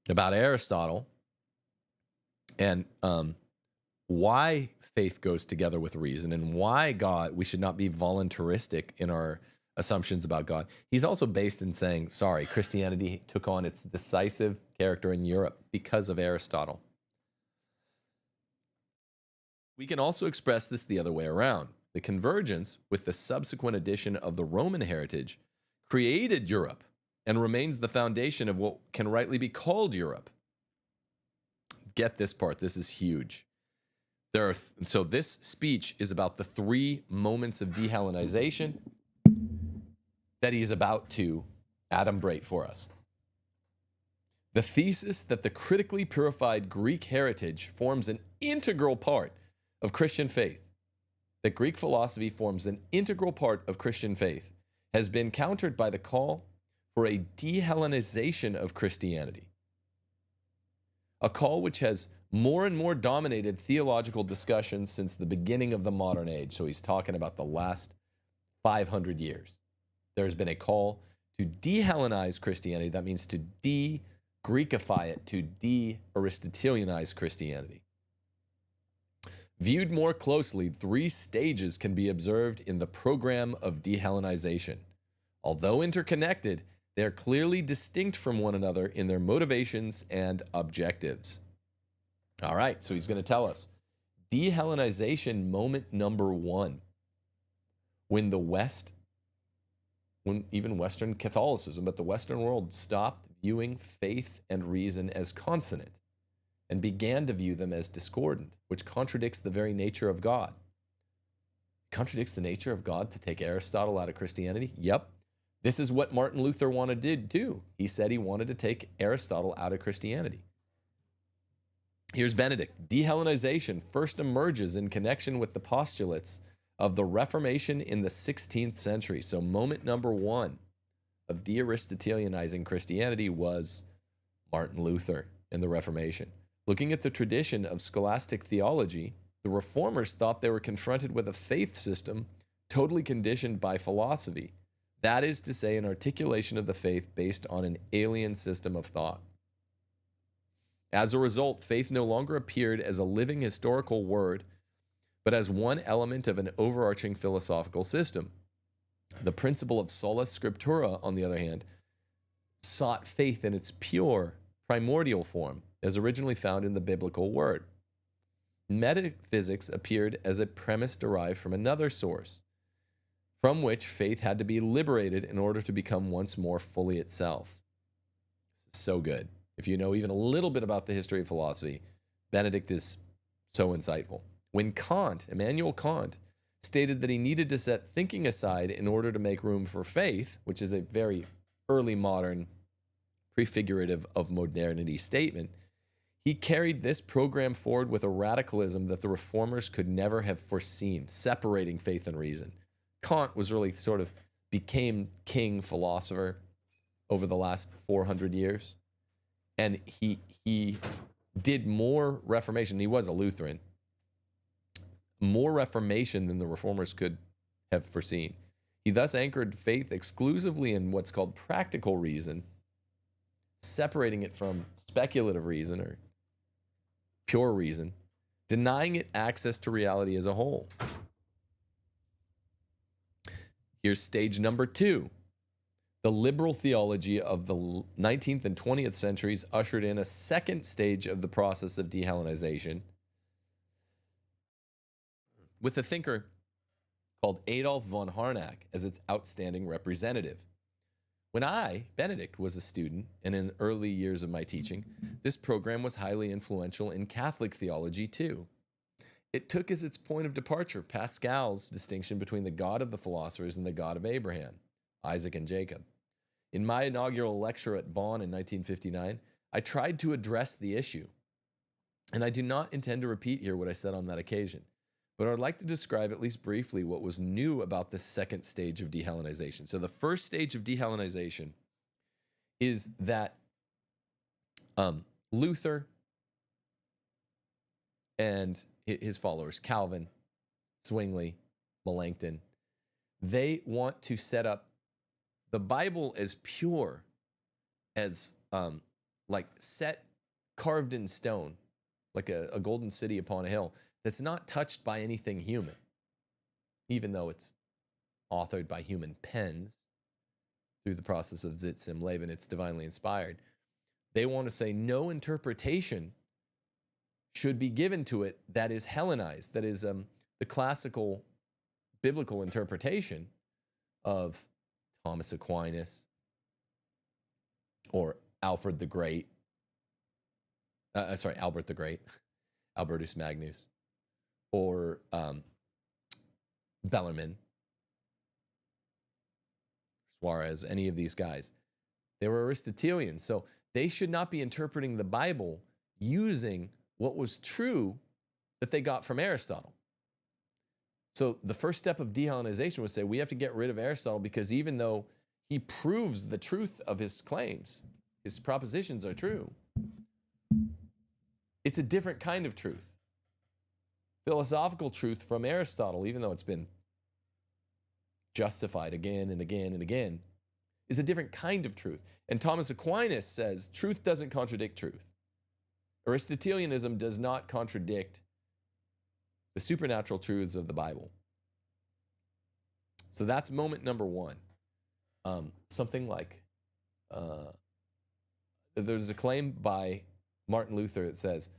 about Aristotle and why faith goes together with reason and why we should not be voluntaristic in our assumptions about God, he's also based in saying, sorry, Christianity took on its decisive character in Europe because of Aristotle. We can also express this the other way around. The convergence with the subsequent addition of the Roman heritage created Europe and remains the foundation of what can rightly be called Europe. Get this part. This is huge. So this speech is about the 3 moments of dehellenization that he's about to adumbrate for us. The thesis that the critically purified Greek heritage forms an integral part of Christian faith, that Greek philosophy forms an integral part of Christian faith, has been countered by the call for a dehellenization of Christianity, a call which has more and more dominated theological discussions since the beginning of the modern age. So he's talking about the last 500 years. There's been a call to de-Hellenize Christianity. That means to de-Greekify it, to de-Aristotelianize Christianity. Viewed more closely, 3 stages can be observed in the program of de-Hellenization. Although interconnected, they are clearly distinct from one another in their motivations and objectives. All right, so he's going to tell us. De-Hellenization moment number 1. When even Western Catholicism, but the Western world stopped viewing faith and reason as consonant and began to view them as discordant, which contradicts the very nature of God. Contradicts the nature of God to take Aristotle out of Christianity? Yep. This is what Martin Luther wanted to do. He said he wanted to take Aristotle out of Christianity. Here's Benedict. De-Hellenization first emerges in connection with the postulates of the Reformation in the 16th century. So moment number 1 of de-Aristotelianizing Christianity was Martin Luther and the Reformation. Looking at the tradition of scholastic theology, the Reformers thought they were confronted with a faith system totally conditioned by philosophy. That is to say, an articulation of the faith based on an alien system of thought. As a result, faith no longer appeared as a living historical word, but as one element of an overarching philosophical system. The principle of sola scriptura, on the other hand, sought faith in its pure, primordial form, as originally found in the biblical word. Metaphysics appeared as a premise derived from another source, from which faith had to be liberated in order to become once more fully itself. So good. If you know even a little bit about the history of philosophy, Benedict is so insightful. When Immanuel Kant, stated that he needed to set thinking aside in order to make room for faith, which is a very early modern prefigurative of modernity statement, he carried this program forward with a radicalism that the reformers could never have foreseen, separating faith and reason. Kant was really sort of became king philosopher over the last 400 years. And he did more Reformation. He was a Lutheran. More Reformation than the reformers could have foreseen. He thus anchored faith exclusively in what's called practical reason, separating it from speculative reason or pure reason, denying it access to reality as a whole. Here's stage number 2. The liberal theology of the 19th and 20th centuries ushered in a second stage of the process of de-Hellenization with the thinker called Adolf von Harnack as its outstanding representative. When I, Benedict, was a student, and in the early years of my teaching, this program was highly influential in Catholic theology too. It took as its point of departure Pascal's distinction between the God of the philosophers and the God of Abraham, Isaac, and Jacob. In my inaugural lecture at Bonn in 1959, I tried to address the issue, and I do not intend to repeat here what I said on that occasion, but I'd like to describe at least briefly what was new about the second stage of dehellenization. So the first stage of dehellenization is that Luther and his followers, Calvin, Zwingli, Melanchthon, they want to set up the Bible as pure, as like set, carved in stone, like a golden city upon a hill, that's not touched by anything human, even though it's authored by human pens through the process of Zitz im Leben. It's divinely inspired. They want to say no interpretation should be given to it that is Hellenized, that is the classical biblical interpretation of Thomas Aquinas or Albert the Great, Albertus Magnus, or Bellarmine, Suarez, any of these guys. They were Aristotelians, so they should not be interpreting the Bible using what was true that they got from Aristotle. So the first step of dehellenization was say we have to get rid of Aristotle, because even though he proves the truth of his claims, his propositions are true, it's a different kind of truth. Philosophical truth from Aristotle, even though it's been justified again and again and again, is a different kind of truth. And Thomas Aquinas says truth doesn't contradict truth. Aristotelianism does not contradict the supernatural truths of the Bible. So that's moment number one. Something like, there's a claim by Martin Luther that says,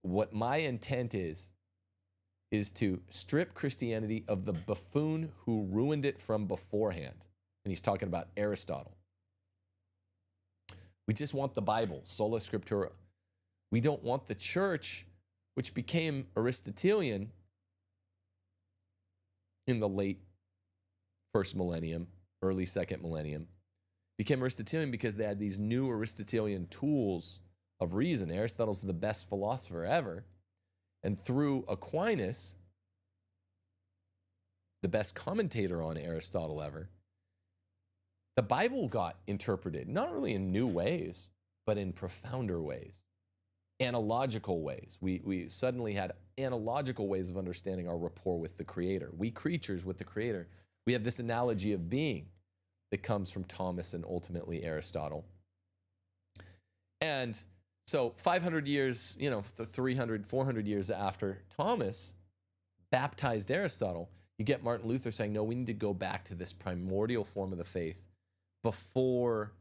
what my intent is to strip Christianity of the buffoon who ruined it from beforehand. And he's talking about Aristotle. We just want the Bible, sola scriptura. We don't want the church, which became Aristotelian in the late first millennium, early second millennium, became Aristotelian because they had these new Aristotelian tools of reason. Aristotle's the best philosopher ever. And through Aquinas, the best commentator on Aristotle ever, the Bible got interpreted, not really in new ways, but in profounder ways, analogical ways. We suddenly had analogical ways of understanding our rapport with the Creator. We creatures with the Creator. We have this analogy of being that comes from Thomas and ultimately Aristotle. And so 500 years, the 300, 400 years after Thomas baptized Aristotle, you get Martin Luther saying, no, we need to go back to this primordial form of the faith before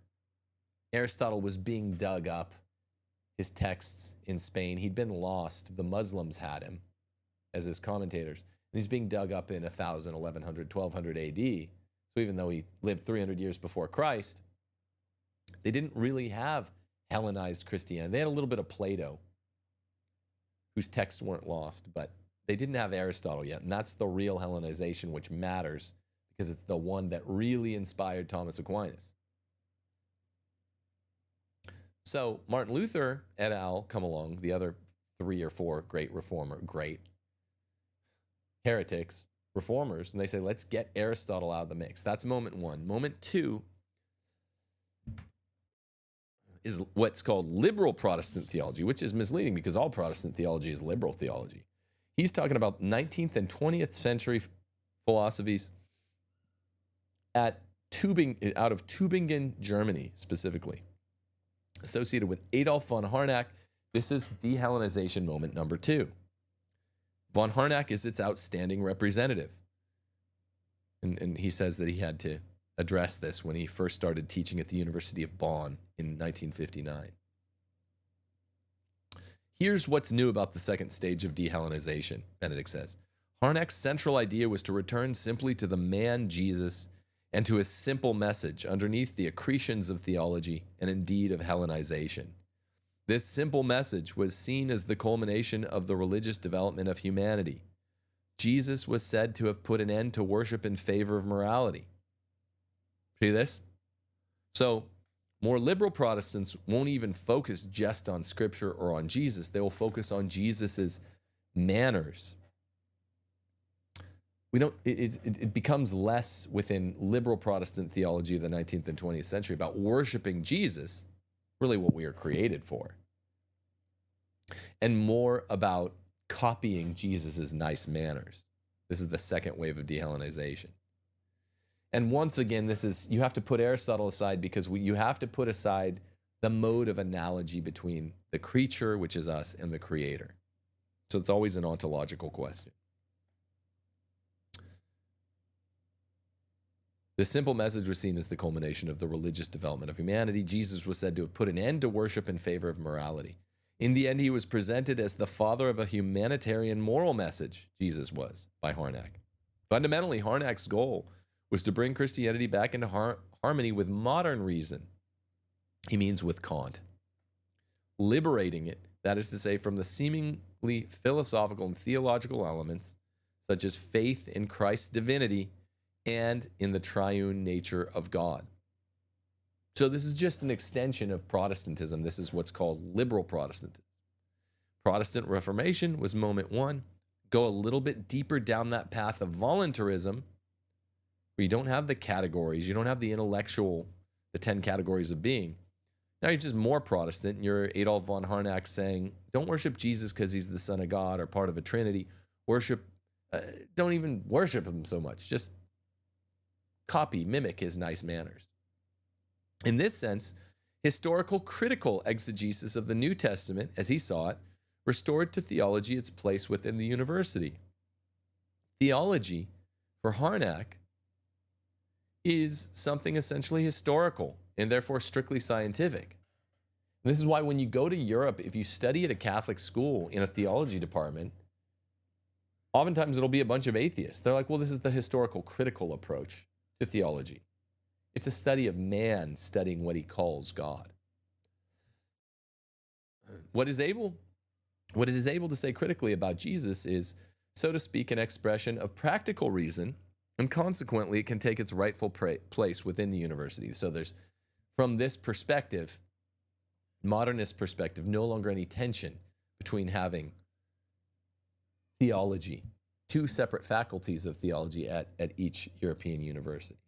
Aristotle was being dug up, his texts in Spain. He'd been lost. The Muslims had him as his commentators. And he's being dug up in 1000, 1100, 1200 AD. So even though he lived 300 years before Christ, they didn't really have Hellenized Christianity. They had a little bit of Plato, whose texts weren't lost, but they didn't have Aristotle yet. And that's the real Hellenization, which matters because it's the one that really inspired Thomas Aquinas. So Martin Luther et al. Come along, the other 3 or 4 great heretics, reformers, and they say, let's get Aristotle out of the mix. That's moment one. Moment two is what's called liberal Protestant theology, which is misleading because all Protestant theology is liberal theology. He's talking about 19th and 20th century philosophies out of Tübingen, Germany, specifically, associated with Adolf von Harnack. This is dehellenization moment number 2. Von Harnack is its outstanding representative. And he says that he had to address this when he first started teaching at the University of Bonn in 1959. Here's what's new about the second stage of dehellenization, Benedict says. Harnack's central idea was to return simply to the man Jesus and to his simple message underneath the accretions of theology and indeed of Hellenization. This simple message was seen as the culmination of the religious development of humanity. Jesus was said to have put an end to worship in favor of morality. See this? So, more liberal Protestants won't even focus just on Scripture or on Jesus. They will focus on Jesus's manners. It becomes less within liberal Protestant theology of the 19th and 20th century about worshiping Jesus, really what we are created for, and more about copying Jesus's nice manners. This is the second wave of de-Hellenization. And once again, you have to put Aristotle aside because you have to put aside the mode of analogy between the creature, which is us, and the creator. So it's always an ontological question. The simple message was seen as the culmination of the religious development of humanity. Jesus was said to have put an end to worship in favor of morality. In the end, he was presented as the father of a humanitarian moral message, Jesus was, by Harnack. Fundamentally, Harnack's goal was to bring Christianity back into harmony with modern reason. He means with Kant. Liberating it, that is to say, from the seemingly philosophical and theological elements, such as faith in Christ's divinity and in the triune nature of God. So this is just an extension of Protestantism. This is what's called liberal Protestantism. Protestant Reformation was moment one. Go a little bit deeper down that path of voluntarism, where you don't have the categories, you don't have the intellectual, the 10 categories of being. Now you're just more Protestant, and you're Adolf von Harnack saying, don't worship Jesus because he's the Son of God or part of a Trinity. Don't even worship him so much. Just copy, mimic his nice manners. In this sense, historical critical exegesis of the New Testament, as he saw it, restored to theology its place within the university. Theology, for Harnack, is something essentially historical and therefore strictly scientific. And this is why when you go to Europe, if you study at a Catholic school in a theology department, oftentimes it'll be a bunch of atheists. They're like, well, this is the historical critical approach to theology. It's a study of man studying what he calls God. What it is able to say critically about Jesus is, so to speak, an expression of practical reason, and consequently it can take its rightful place within the university. So there's, from this perspective, modernist perspective, no longer any tension between having theology, two separate faculties of theology at each European university.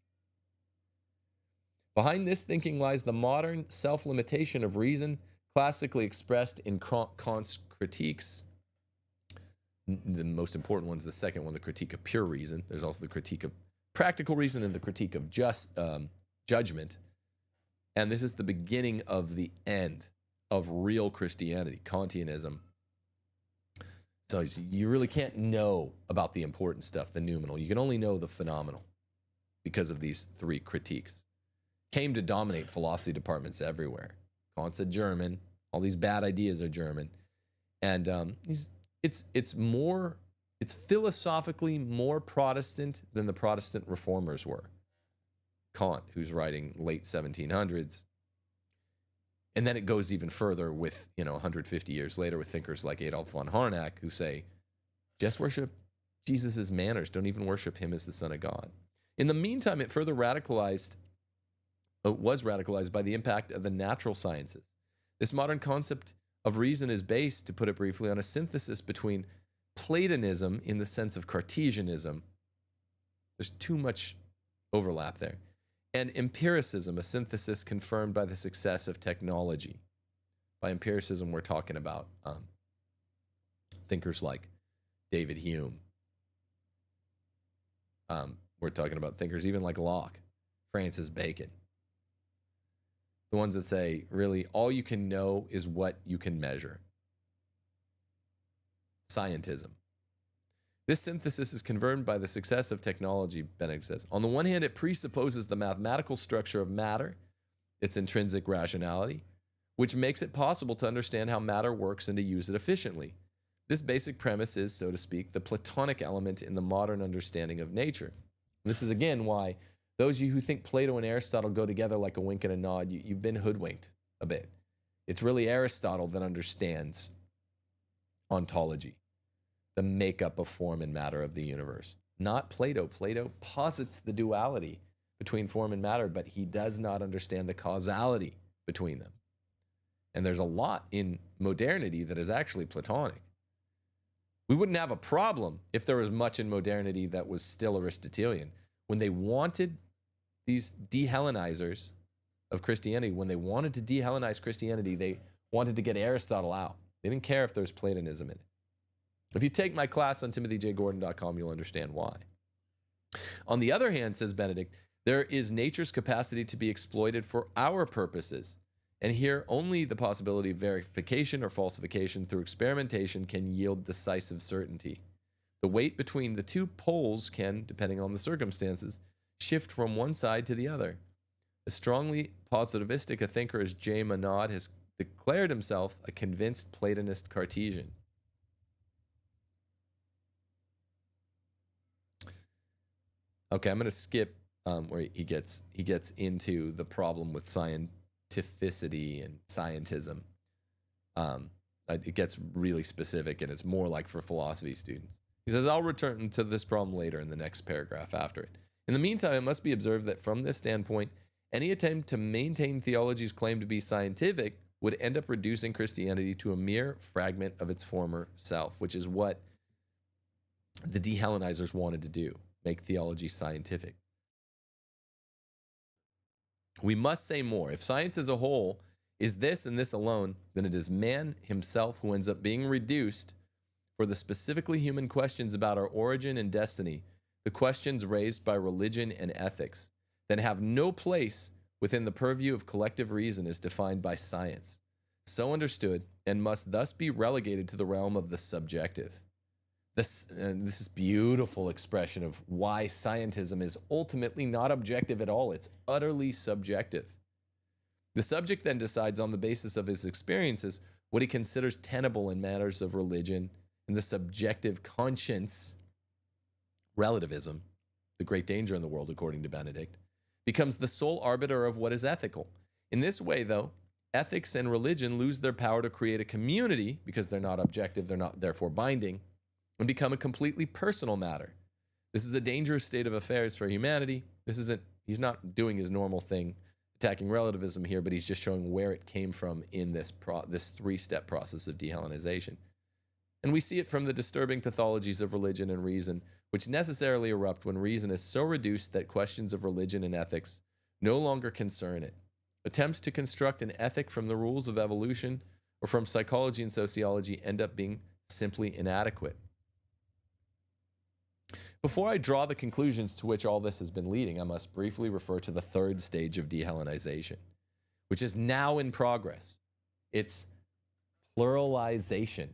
Behind this thinking lies the modern self-limitation of reason, classically expressed in Kant's critiques. The most important one is the second one, the critique of pure reason. There's also the critique of practical reason and the critique of judgment. And this is the beginning of the end of real Christianity, Kantianism. So you really can't know about the important stuff, the noumenal. You can only know the phenomenal because of these three critiques. Came to dominate philosophy departments everywhere. Kant's a German. All these bad ideas are German. And it's philosophically more Protestant than the Protestant reformers were. Kant, who's writing late 1700s. And then it goes even further with, 150 years later with thinkers like Adolf von Harnack who say, just worship Jesus' manners. Don't even worship him as the Son of God. In the meantime, it further was radicalized by the impact of the natural sciences. This modern concept of reason is based, to put it briefly, on a synthesis between Platonism in the sense of Cartesianism. There's too much overlap there. And empiricism, a synthesis confirmed by the success of technology. By empiricism, we're talking about thinkers like David Hume. We're talking about thinkers even like Locke, Francis Bacon. The ones that say, really, all you can know is what you can measure. Scientism. This synthesis is confirmed by the success of technology, Benedict says. On the one hand, it presupposes the mathematical structure of matter, its intrinsic rationality, which makes it possible to understand how matter works and to use it efficiently. This basic premise is, so to speak, the Platonic element in the modern understanding of nature. This is, again, why those of you who think Plato and Aristotle go together like a wink and a nod, you've been hoodwinked a bit. It's really Aristotle that understands ontology, the makeup of form and matter of the universe, not Plato. Plato posits the duality between form and matter, but he does not understand the causality between them. And there's a lot in modernity that is actually Platonic. We wouldn't have a problem if there was much in modernity that was still Aristotelian. When they wanted these de-Hellenizers of Christianity, when they wanted to de-Hellenize Christianity, they wanted to get Aristotle out. They didn't care if there's Platonism in it. If you take my class on timothyjgordon.com, you'll understand why. On the other hand, says Benedict, there is nature's capacity to be exploited for our purposes. And here, only the possibility of verification or falsification through experimentation can yield decisive certainty. The weight between the two poles can, depending on the circumstances, shift from one side to the other. As strongly positivistic a thinker as J. Monod has declared himself a convinced Platonist Cartesian. Okay, I'm going to skip where he gets into the problem with scientificity and scientism. It gets really specific, and it's more like for philosophy students. He says, I'll return to this problem later in the next paragraph after it. In the meantime, it must be observed that from this standpoint, any attempt to maintain theology's claim to be scientific would end up reducing Christianity to a mere fragment of its former self, which is what the de-Hellenizers wanted to do, make theology scientific. We must say more. If science as a whole is this and this alone, then it is man himself who ends up being reduced for the specifically human questions about our origin and destiny, the questions raised by religion and ethics, that have no place within the purview of collective reason as defined by science, so understood, and must thus be relegated to the realm of the subjective. This is beautiful expression of why scientism is ultimately not objective at all. It's utterly subjective. The subject then decides on the basis of his experiences what he considers tenable in matters of religion and the subjective conscience. Relativism, the great danger in the world, according to Benedict, becomes the sole arbiter of what is ethical. In this way, though, ethics and religion lose their power to create a community because they're not objective, they're not therefore binding, and become a completely personal matter. This is a dangerous state of affairs for humanity. He's not doing his normal thing, attacking relativism here, but he's just showing where it came from in this three-step process of de-Hellenization. And we see it from the disturbing pathologies of religion and reason, which necessarily erupt when reason is so reduced that questions of religion and ethics no longer concern it. Attempts to construct an ethic from the rules of evolution or from psychology and sociology end up being simply inadequate. Before I draw the conclusions to which all this has been leading, I must briefly refer to the third stage of de-Hellenization, which is now in progress. It's pluralization.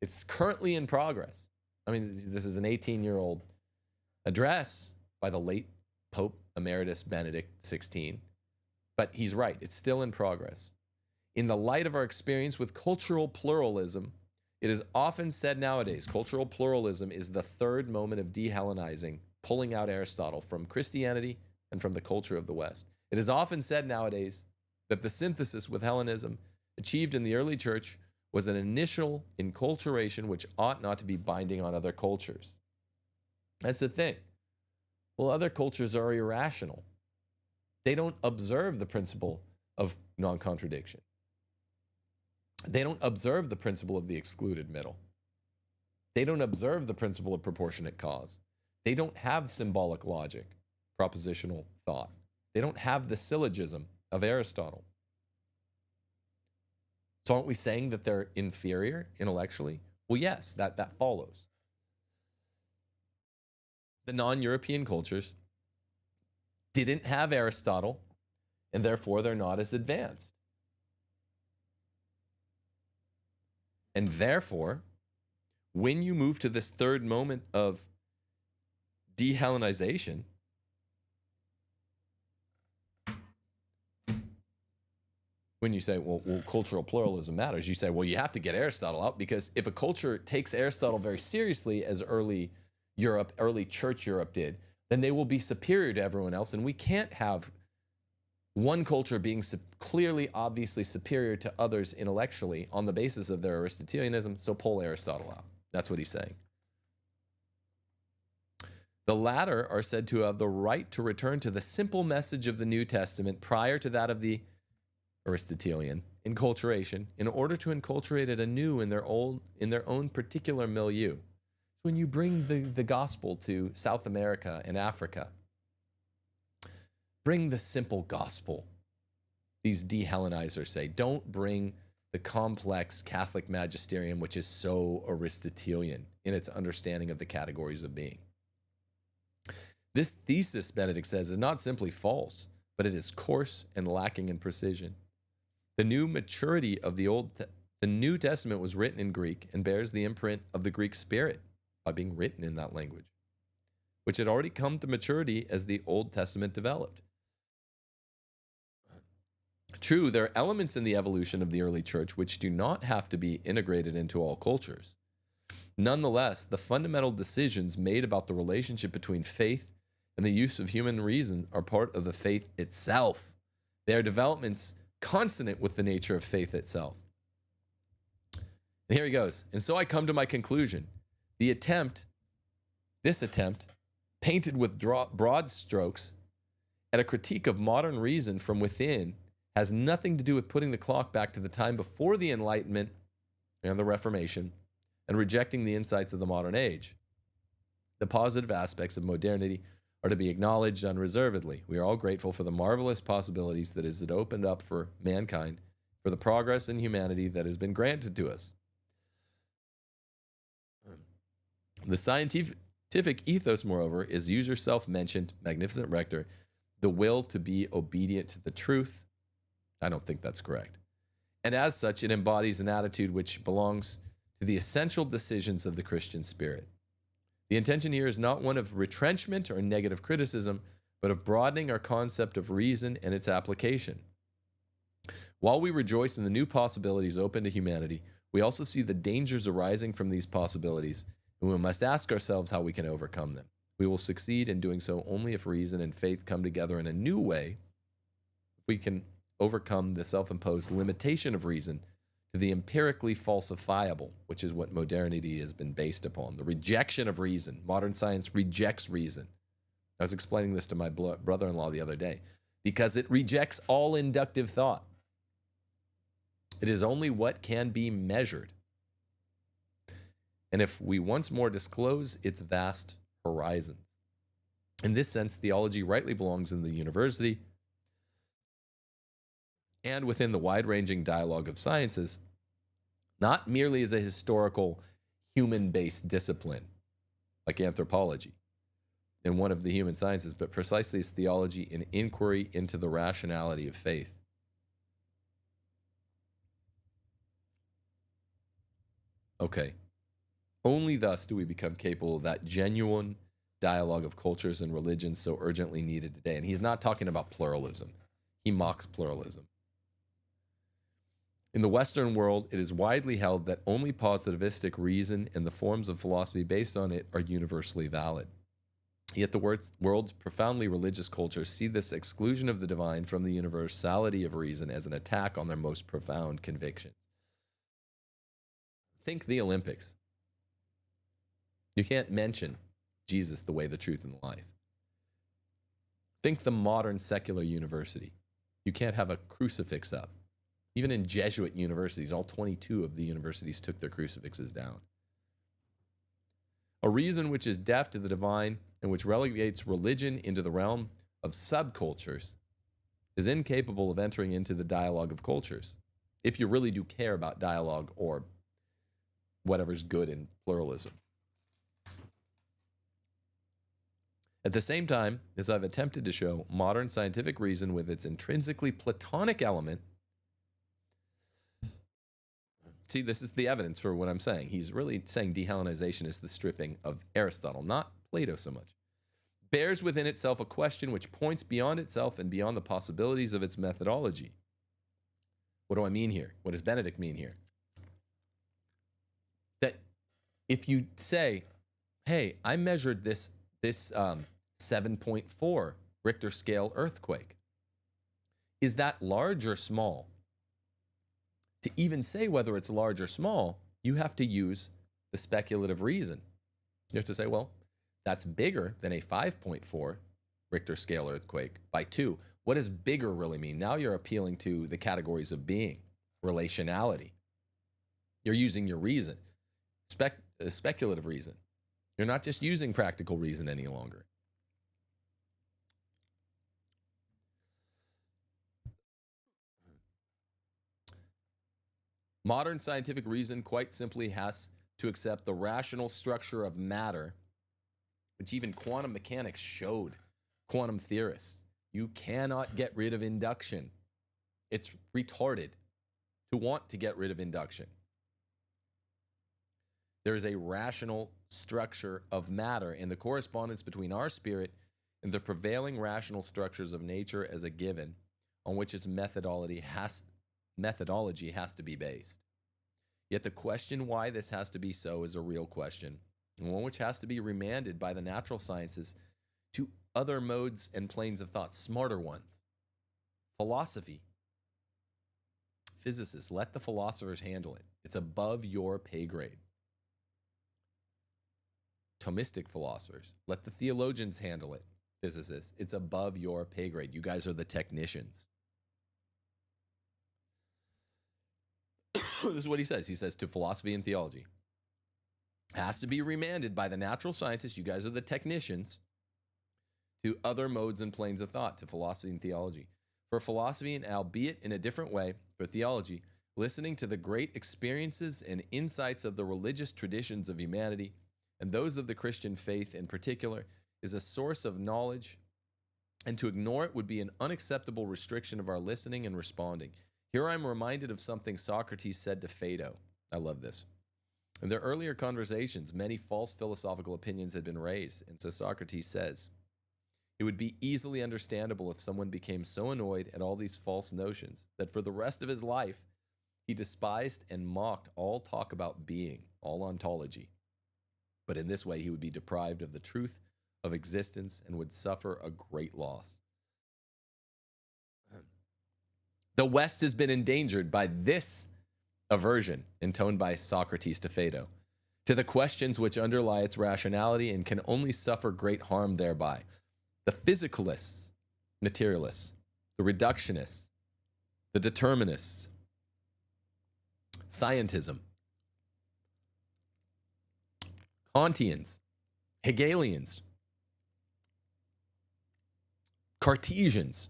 It's currently in progress. I mean, this is an 18-year-old address by the late Pope Emeritus Benedict XVI, but he's right. It's still in progress. In the light of our experience with cultural pluralism, it is often said nowadays, cultural pluralism is the third moment of de-Hellenizing, pulling out Aristotle from Christianity and from the culture of the West. It is often said nowadays that the synthesis with Hellenism achieved in the early church was an initial enculturation which ought not to be binding on other cultures. That's the thing. Well, other cultures are irrational. They don't observe the principle of non-contradiction. They don't observe the principle of the excluded middle. They don't observe the principle of proportionate cause. They don't have symbolic logic, propositional thought. They don't have the syllogism of Aristotle. So aren't we saying that they're inferior intellectually? Well, yes, that follows. The non-European cultures didn't have Aristotle, and therefore they're not as advanced. And therefore, when you move to this third moment of when you say, well, cultural pluralism matters, you say, well, you have to get Aristotle out, because if a culture takes Aristotle very seriously, as early Europe, early church Europe did, then they will be superior to everyone else. And we can't have one culture being clearly, obviously superior to others intellectually on the basis of their Aristotelianism, so pull Aristotle out. That's what he's saying. The latter are said to have the right to return to the simple message of the New Testament prior to that of the Aristotelian enculturation, in order to enculturate it anew in their own particular milieu. When you bring the gospel to South America and Africa, bring the simple gospel. These de-Hellenizers say, don't bring the complex Catholic magisterium, which is so Aristotelian in its understanding of the categories of being. This thesis, Benedict says, is not simply false, but it is coarse and lacking in precision. The new maturity of the New Testament was written in Greek and bears the imprint of the Greek spirit by being written in that language, which had already come to maturity as the Old Testament developed. True, there are elements in the evolution of the early church which do not have to be integrated into all cultures. Nonetheless, the fundamental decisions made about the relationship between faith and the use of human reason are part of the faith itself. They are developments consonant with the nature of faith itself. And here he goes. And so I come to my conclusion. This attempt, painted with broad strokes at a critique of modern reason from within, has nothing to do with putting the clock back to the time before the Enlightenment and the Reformation and rejecting the insights of the modern age. The positive aspects of modernity are to be acknowledged unreservedly. We are all grateful for the marvelous possibilities that it opened up for mankind, for the progress in humanity that has been granted to us. The scientific ethos, moreover, is use yourself mentioned, magnificent rector, the will to be obedient to the truth. I don't think that's correct. And as such, it embodies an attitude which belongs to the essential decisions of the Christian spirit. The intention here is not one of retrenchment or negative criticism, but of broadening our concept of reason and its application. While we rejoice in the new possibilities open to humanity, we also see the dangers arising from these possibilities, and we must ask ourselves how we can overcome them. We will succeed in doing so only if reason and faith come together in a new way. If we can overcome the self-imposed limitation of reason to the empirically falsifiable, which is what modernity has been based upon, the rejection of reason. Modern science rejects reason. I was explaining this to my brother-in-law the other day, because it rejects all inductive thought. It is only what can be measured. And if we once more disclose its vast horizons. In this sense, theology rightly belongs in the university and within the wide-ranging dialogue of sciences, not merely as a historical, human-based discipline, like anthropology in one of the human sciences, but precisely as theology an inquiry into the rationality of faith. Okay. Only thus do we become capable of that genuine dialogue of cultures and religions so urgently needed today. And he's not talking about pluralism. He mocks pluralism. In the Western world, it is widely held that only positivistic reason and the forms of philosophy based on it are universally valid. Yet the world's profoundly religious cultures see this exclusion of the divine from the universality of reason as an attack on their most profound convictions. Think the Olympics. You can't mention Jesus, the way, the truth, and the life. Think the modern secular university. You can't have a crucifix up. Even in Jesuit universities, all 22 of the universities took their crucifixes down. A reason which is deaf to the divine and which relegates religion into the realm of subcultures is incapable of entering into the dialogue of cultures, if you really do care about dialogue or whatever's good in pluralism. At the same time, as I've attempted to show, modern scientific reason with its intrinsically Platonic element. See, this is the evidence for what I'm saying. He's really saying de-Hellenization is the stripping of Aristotle, not Plato so much. Bears within itself a question which points beyond itself and beyond the possibilities of its methodology. What do I mean here? What does Benedict mean here? That if you say, hey, I measured this 7.4 Richter scale earthquake, is that large or small? To even say whether it's large or small, you have to use the speculative reason. You have to say, well, that's bigger than a 5.4 Richter scale earthquake by 2. What does bigger really mean? Now you're appealing to the categories of being, relationality. You're using your reason, speculative reason. You're not just using practical reason any longer. Modern scientific reason quite simply has to accept the rational structure of matter, which even quantum mechanics showed quantum theorists. You cannot get rid of induction. It's retarded to want to get rid of induction. There is a rational structure of matter, and the correspondence between our spirit and the prevailing rational structures of nature as a given on which its methodology has to be based. Yet the question why this has to be so is a real question, and one which has to be remanded by the natural sciences to other modes and planes of thought, smarter ones. Philosophy. Physicists, let the philosophers handle it. It's above your pay grade. Thomistic philosophers, let the theologians handle it. Physicists, it's above your pay grade. You guys are the technicians. This is what he says. He says to philosophy and theology, has to be remanded by the natural scientists. You guys are the technicians. To other modes and planes of thought, to philosophy and theology. For philosophy, and albeit in a different way, for theology, listening to the great experiences and insights of the religious traditions of humanity, and those of the Christian faith in particular, is a source of knowledge, and to ignore it would be an unacceptable restriction of our listening and responding. Here I'm reminded of something Socrates said to Phaedo. I love this. In their earlier conversations, many false philosophical opinions had been raised, and so Socrates says, it would be easily understandable if someone became so annoyed at all these false notions that for the rest of his life, he despised and mocked all talk about being, all ontology. But in this way, he would be deprived of the truth of existence and would suffer a great loss. The West has been endangered by this aversion intoned by Socrates to Phaedo, to the questions which underlie its rationality and can only suffer great harm thereby. The physicalists, materialists, the reductionists, the determinists, scientism, Kantians, Hegelians, Cartesians,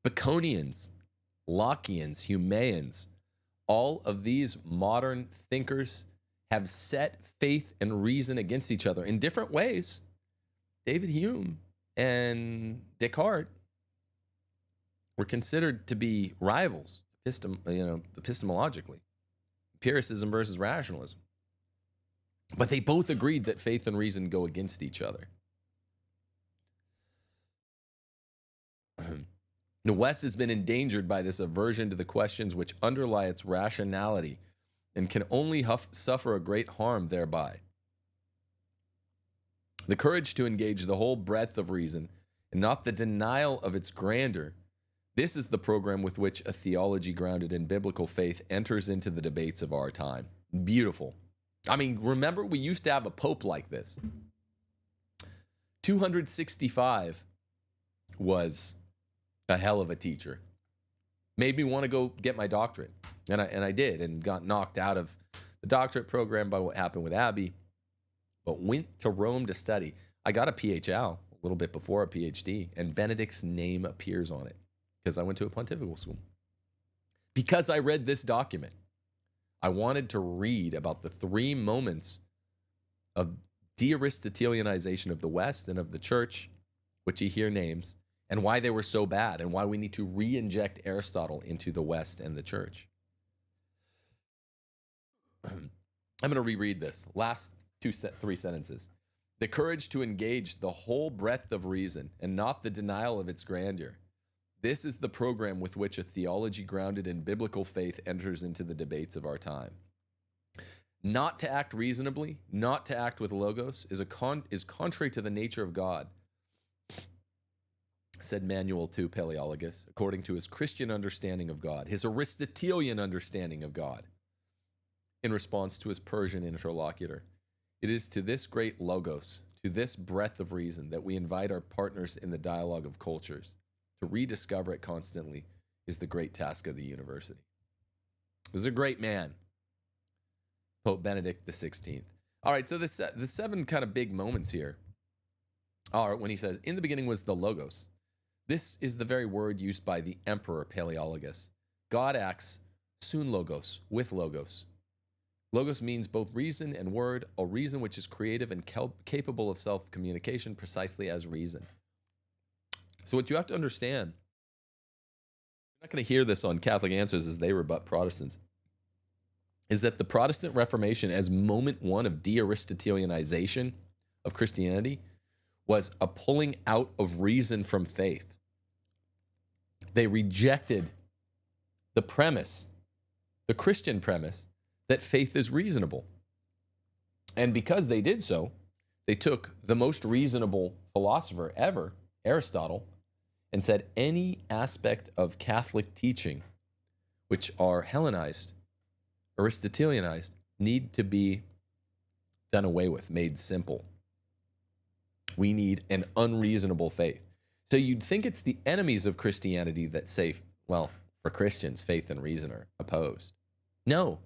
Baconians, Lockeans, Humeans, all of these modern thinkers have set faith and reason against each other in different ways. David Hume and Descartes were considered to be rivals, epistemologically. Empiricism versus rationalism. But they both agreed that faith and reason go against each other. The West has been endangered by this aversion to the questions which underlie its rationality and can only suffer a great harm thereby. The courage to engage the whole breadth of reason and not the denial of its grandeur, this is the program with which a theology grounded in biblical faith enters into the debates of our time. Beautiful. I mean, remember we used to have a pope like this. 265 was a hell of a teacher. Made me want to go get my doctorate. And I did, and got knocked out of the doctorate program by what happened with Abby, but went to Rome to study. I got a PhL a little bit before a PhD, and Benedict's name appears on it because I went to a pontifical school. Because I read this document, I wanted to read about the 3 moments of de-Aristotelianization of the West and of the church, which he here names, and why they were so bad, and why we need to re-inject Aristotle into the West and the church. I'm going to reread this. Last 3 sentences. The courage to engage the whole breadth of reason and not the denial of its grandeur. This is the program with which a theology grounded in biblical faith enters into the debates of our time. Not to act reasonably, not to act with logos, is contrary to the nature of God, said Manuel II Paleologus, according to his Christian understanding of God, his Aristotelian understanding of God, in response to his Persian interlocutor. It is to this great logos, to this breadth of reason, that we invite our partners in the dialogue of cultures. To rediscover it constantly is the great task of the university. This is a great man, Pope Benedict XVI. All right, so the 7 kind of big moments here are when he says, in the beginning was the logos. This is the very word used by the Emperor Paleologus. God acts sun logos, with logos. Logos means both reason and word, a reason which is creative and capable of self-communication precisely as reason. So what you have to understand, you're not going to hear this on Catholic Answers as they rebut Protestants, is that the Protestant Reformation, as moment 1 of de-Aristotelianization of Christianity, was a pulling out of reason from faith. They rejected the premise, the Christian premise, that faith is reasonable. And because they did so, they took the most reasonable philosopher ever, Aristotle, and said any aspect of Catholic teaching which are Hellenized, Aristotelianized, need to be done away with, made simple. We need an unreasonable faith. So you'd think it's the enemies of Christianity that say, well, for Christians, faith and reason are opposed. No,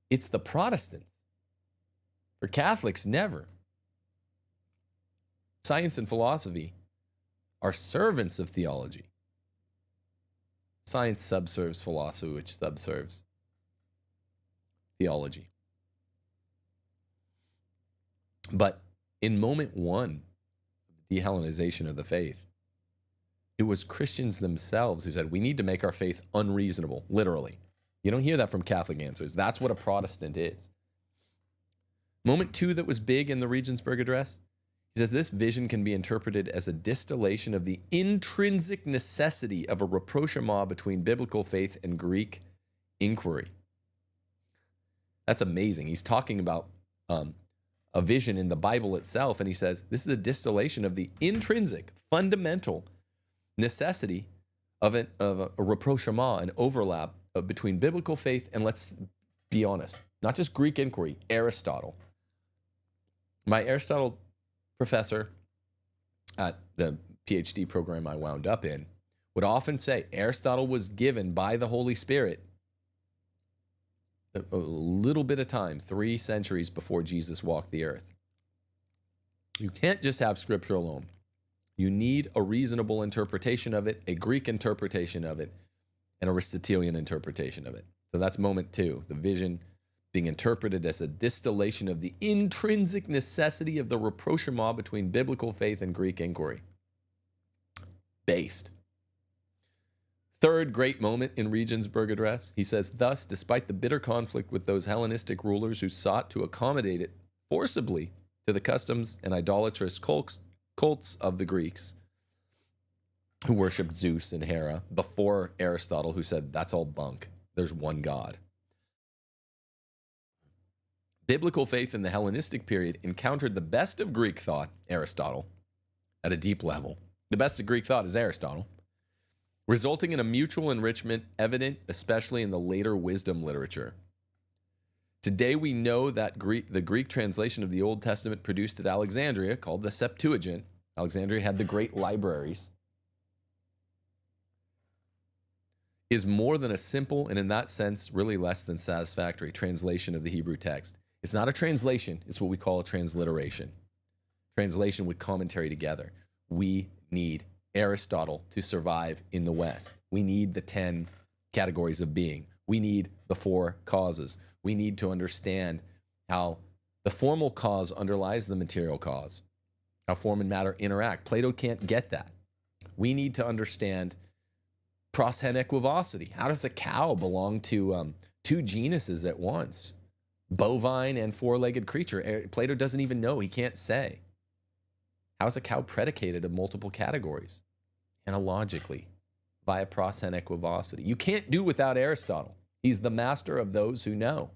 it's the Protestants. For Catholics, never. Science and philosophy are servants of theology. Science subserves philosophy, which subserves theology. But in moment 1, the Hellenization of the faith, it was Christians themselves who said, we need to make our faith unreasonable, literally. You don't hear that from Catholic Answers. That's what a Protestant is. Moment 2 that was big in the Regensburg Address, he says this vision can be interpreted as a distillation of the intrinsic necessity of a rapprochement between biblical faith and Greek inquiry. That's amazing. He's talking about a vision in the Bible itself, and he says this is a distillation of the intrinsic, fundamental necessity of a rapprochement, an overlap between biblical faith and, let's be honest, not just Greek inquiry, Aristotle. My Aristotle professor at the PhD program I wound up in would often say Aristotle was given by the Holy Spirit a little bit of time, 3 centuries before Jesus walked the earth. You can't just have scripture alone. You need a reasonable interpretation of it, a Greek interpretation of it, an Aristotelian interpretation of it. So that's moment 2, the vision being interpreted as a distillation of the intrinsic necessity of the rapprochement between biblical faith and Greek inquiry. Based. Third great moment in Regensburg Address, he says, thus, despite the bitter conflict with those Hellenistic rulers who sought to accommodate it forcibly to the customs and idolatrous cults of the Greeks, who worshipped Zeus and Hera, before Aristotle, who said, that's all bunk. There's one God. Biblical faith in the Hellenistic period encountered the best of Greek thought, Aristotle, at a deep level. The best of Greek thought is Aristotle, resulting in a mutual enrichment evident especially in the later wisdom literature. Today we know that the Greek translation of the Old Testament produced at Alexandria, called the Septuagint. Alexandria had the great libraries, is more than a simple and in that sense really less than satisfactory translation of the Hebrew text. It's not a translation, it's what we call a transliteration. Translation with commentary together. We need Aristotle to survive in the West. We need the 10 categories of being. We need the 4 causes. We need to understand how the formal cause underlies the material cause, how form and matter interact. Plato can't get that. We need to understand pros-hen equivocity. How does a cow belong to 2 genuses at once? Bovine and 4-legged creature. Plato doesn't even know. He can't say. How is a cow predicated of multiple categories? Analogically, via pros and equivocity. You can't do without Aristotle. He's the master of those who know.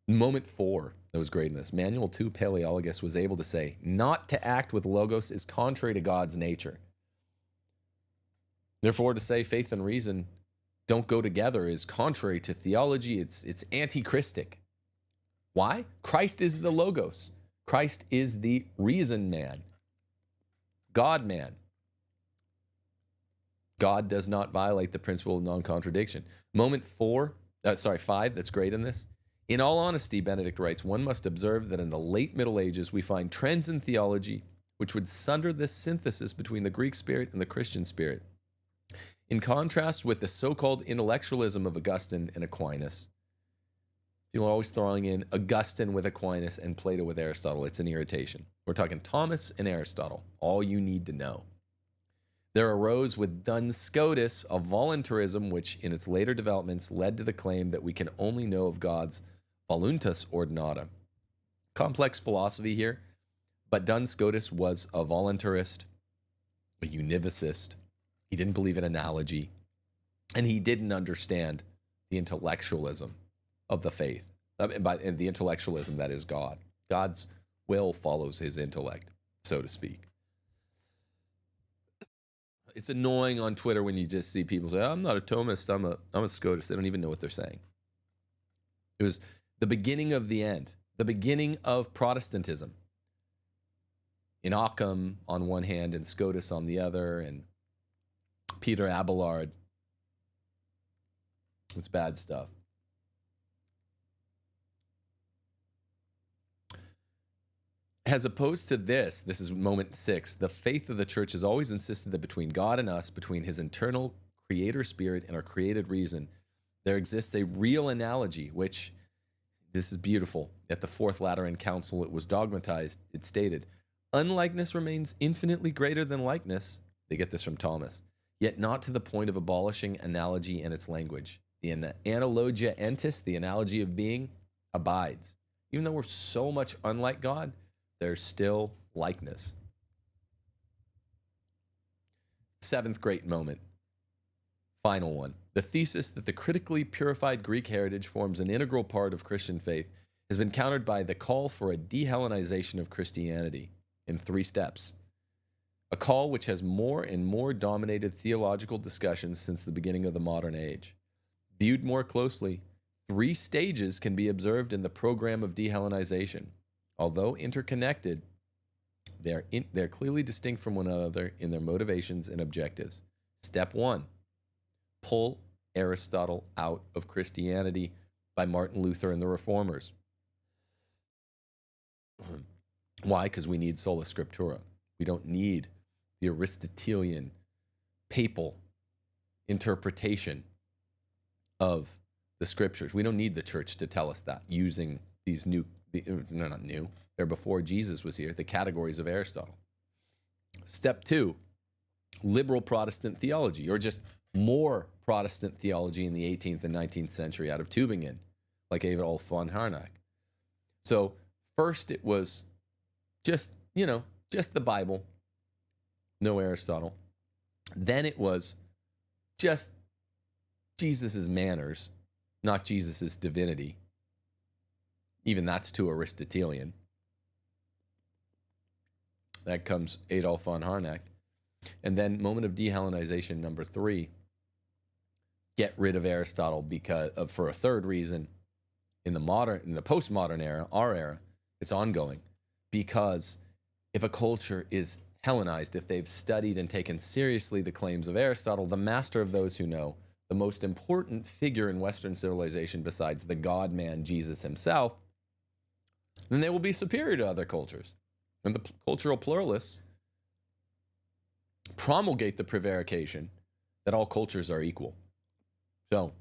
Moment 4 that was great in this. Manual 2 Paleologus was able to say, not to act with logos is contrary to God's nature. Therefore, to say faith and reason don't go together is contrary to theology. It's anti-Christic. Why? Christ is the logos. Christ is the reason man. God man. God does not violate the principle of non-contradiction. Moment 5, that's great in this. In all honesty, Benedict writes, one must observe that in the late Middle Ages, we find trends in theology which would sunder this synthesis between the Greek spirit and the Christian spirit. In contrast with the so-called intellectualism of Augustine and Aquinas, people are always throwing in Augustine with Aquinas and Plato with Aristotle. It's an irritation. We're talking Thomas and Aristotle, all you need to know. There arose with Duns Scotus a voluntarism which in its later developments led to the claim that we can only know of God's voluntas ordinata. Complex philosophy here, but Duns Scotus was a voluntarist, a univocist. He didn't believe in analogy, and he didn't understand the intellectualism of the faith. And the intellectualism that is God. God's will follows his intellect, so to speak. It's annoying on Twitter when you just see people say, I'm not a Thomist, I'm a Scotus. They don't even know what they're saying. It was the beginning of the end, the beginning of Protestantism. In Occam on one hand and Scotus on the other, and Peter Abelard. It's bad stuff. As opposed to this is moment 6, the faith of the church has always insisted that between God and us, between his internal creator spirit and our created reason, there exists a real analogy, which, this is beautiful. At the Fourth Lateran Council, it was dogmatized. It stated, unlikeness remains infinitely greater than likeness. They get this from Thomas. Yet not to the point of abolishing analogy and its language. The analogia entis, the analogy of being, abides. Even though we're so much unlike God, there's still likeness. 7th great moment. Final one. The thesis that the critically purified Greek heritage forms an integral part of Christian faith has been countered by the call for a de-Hellenization of Christianity in 3 steps. A call which has more and more dominated theological discussions since the beginning of the modern age. Viewed more closely, 3 stages can be observed in the program of de-Hellenization. Although interconnected, they're clearly distinct from one another in their motivations and objectives. Step 1, pull Aristotle out of Christianity by Martin Luther and the Reformers. Why? Because we need sola scriptura. We don't need the Aristotelian papal interpretation of the scriptures. We don't need the church to tell us that using these they're not new. They're before Jesus was here, the categories of Aristotle. Step 2, liberal Protestant theology, or just more Protestant theology in the 18th and 19th century out of Tübingen, like Adolf von Harnack. So first it was just the Bible, no Aristotle. Then it was just Jesus's manners, not Jesus's divinity. Even that's too Aristotelian. That comes Adolf von Harnack. And then moment of de-Hellenization number 3, get rid of Aristotle because for a third reason. In the postmodern era, our era, it's ongoing. Because if a culture is Hellenized, if they've studied and taken seriously the claims of Aristotle, the master of those who know, the most important figure in Western civilization besides the God-man Jesus himself, then they will be superior to other cultures. And the cultural pluralists promulgate the prevarication that all cultures are equal. So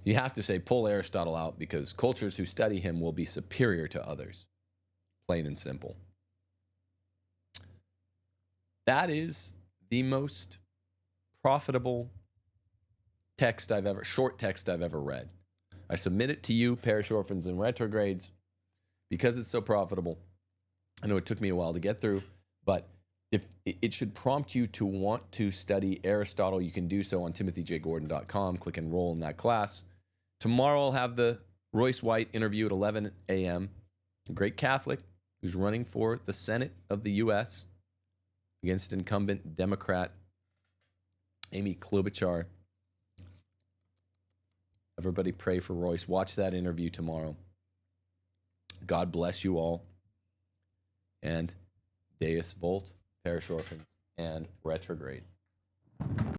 you have to say pull Aristotle out because cultures who study him will be superior to others. Plain and simple. That is the most profitable short text I've ever read. I submit it to you, parish orphans and retrogrades, because it's so profitable. I know it took me a while to get through, but if it should prompt you to want to study Aristotle, you can do so on timothyjgordon.com. Click enroll in that class. Tomorrow I'll have the Royce White interview at 11 a.m. A great Catholic who's running for the Senate of the U.S. against incumbent Democrat Amy Klobuchar. Everybody pray for Royce. Watch that interview tomorrow. God bless you all. And Deus Volt, Parish Orphans, and Retrogrades.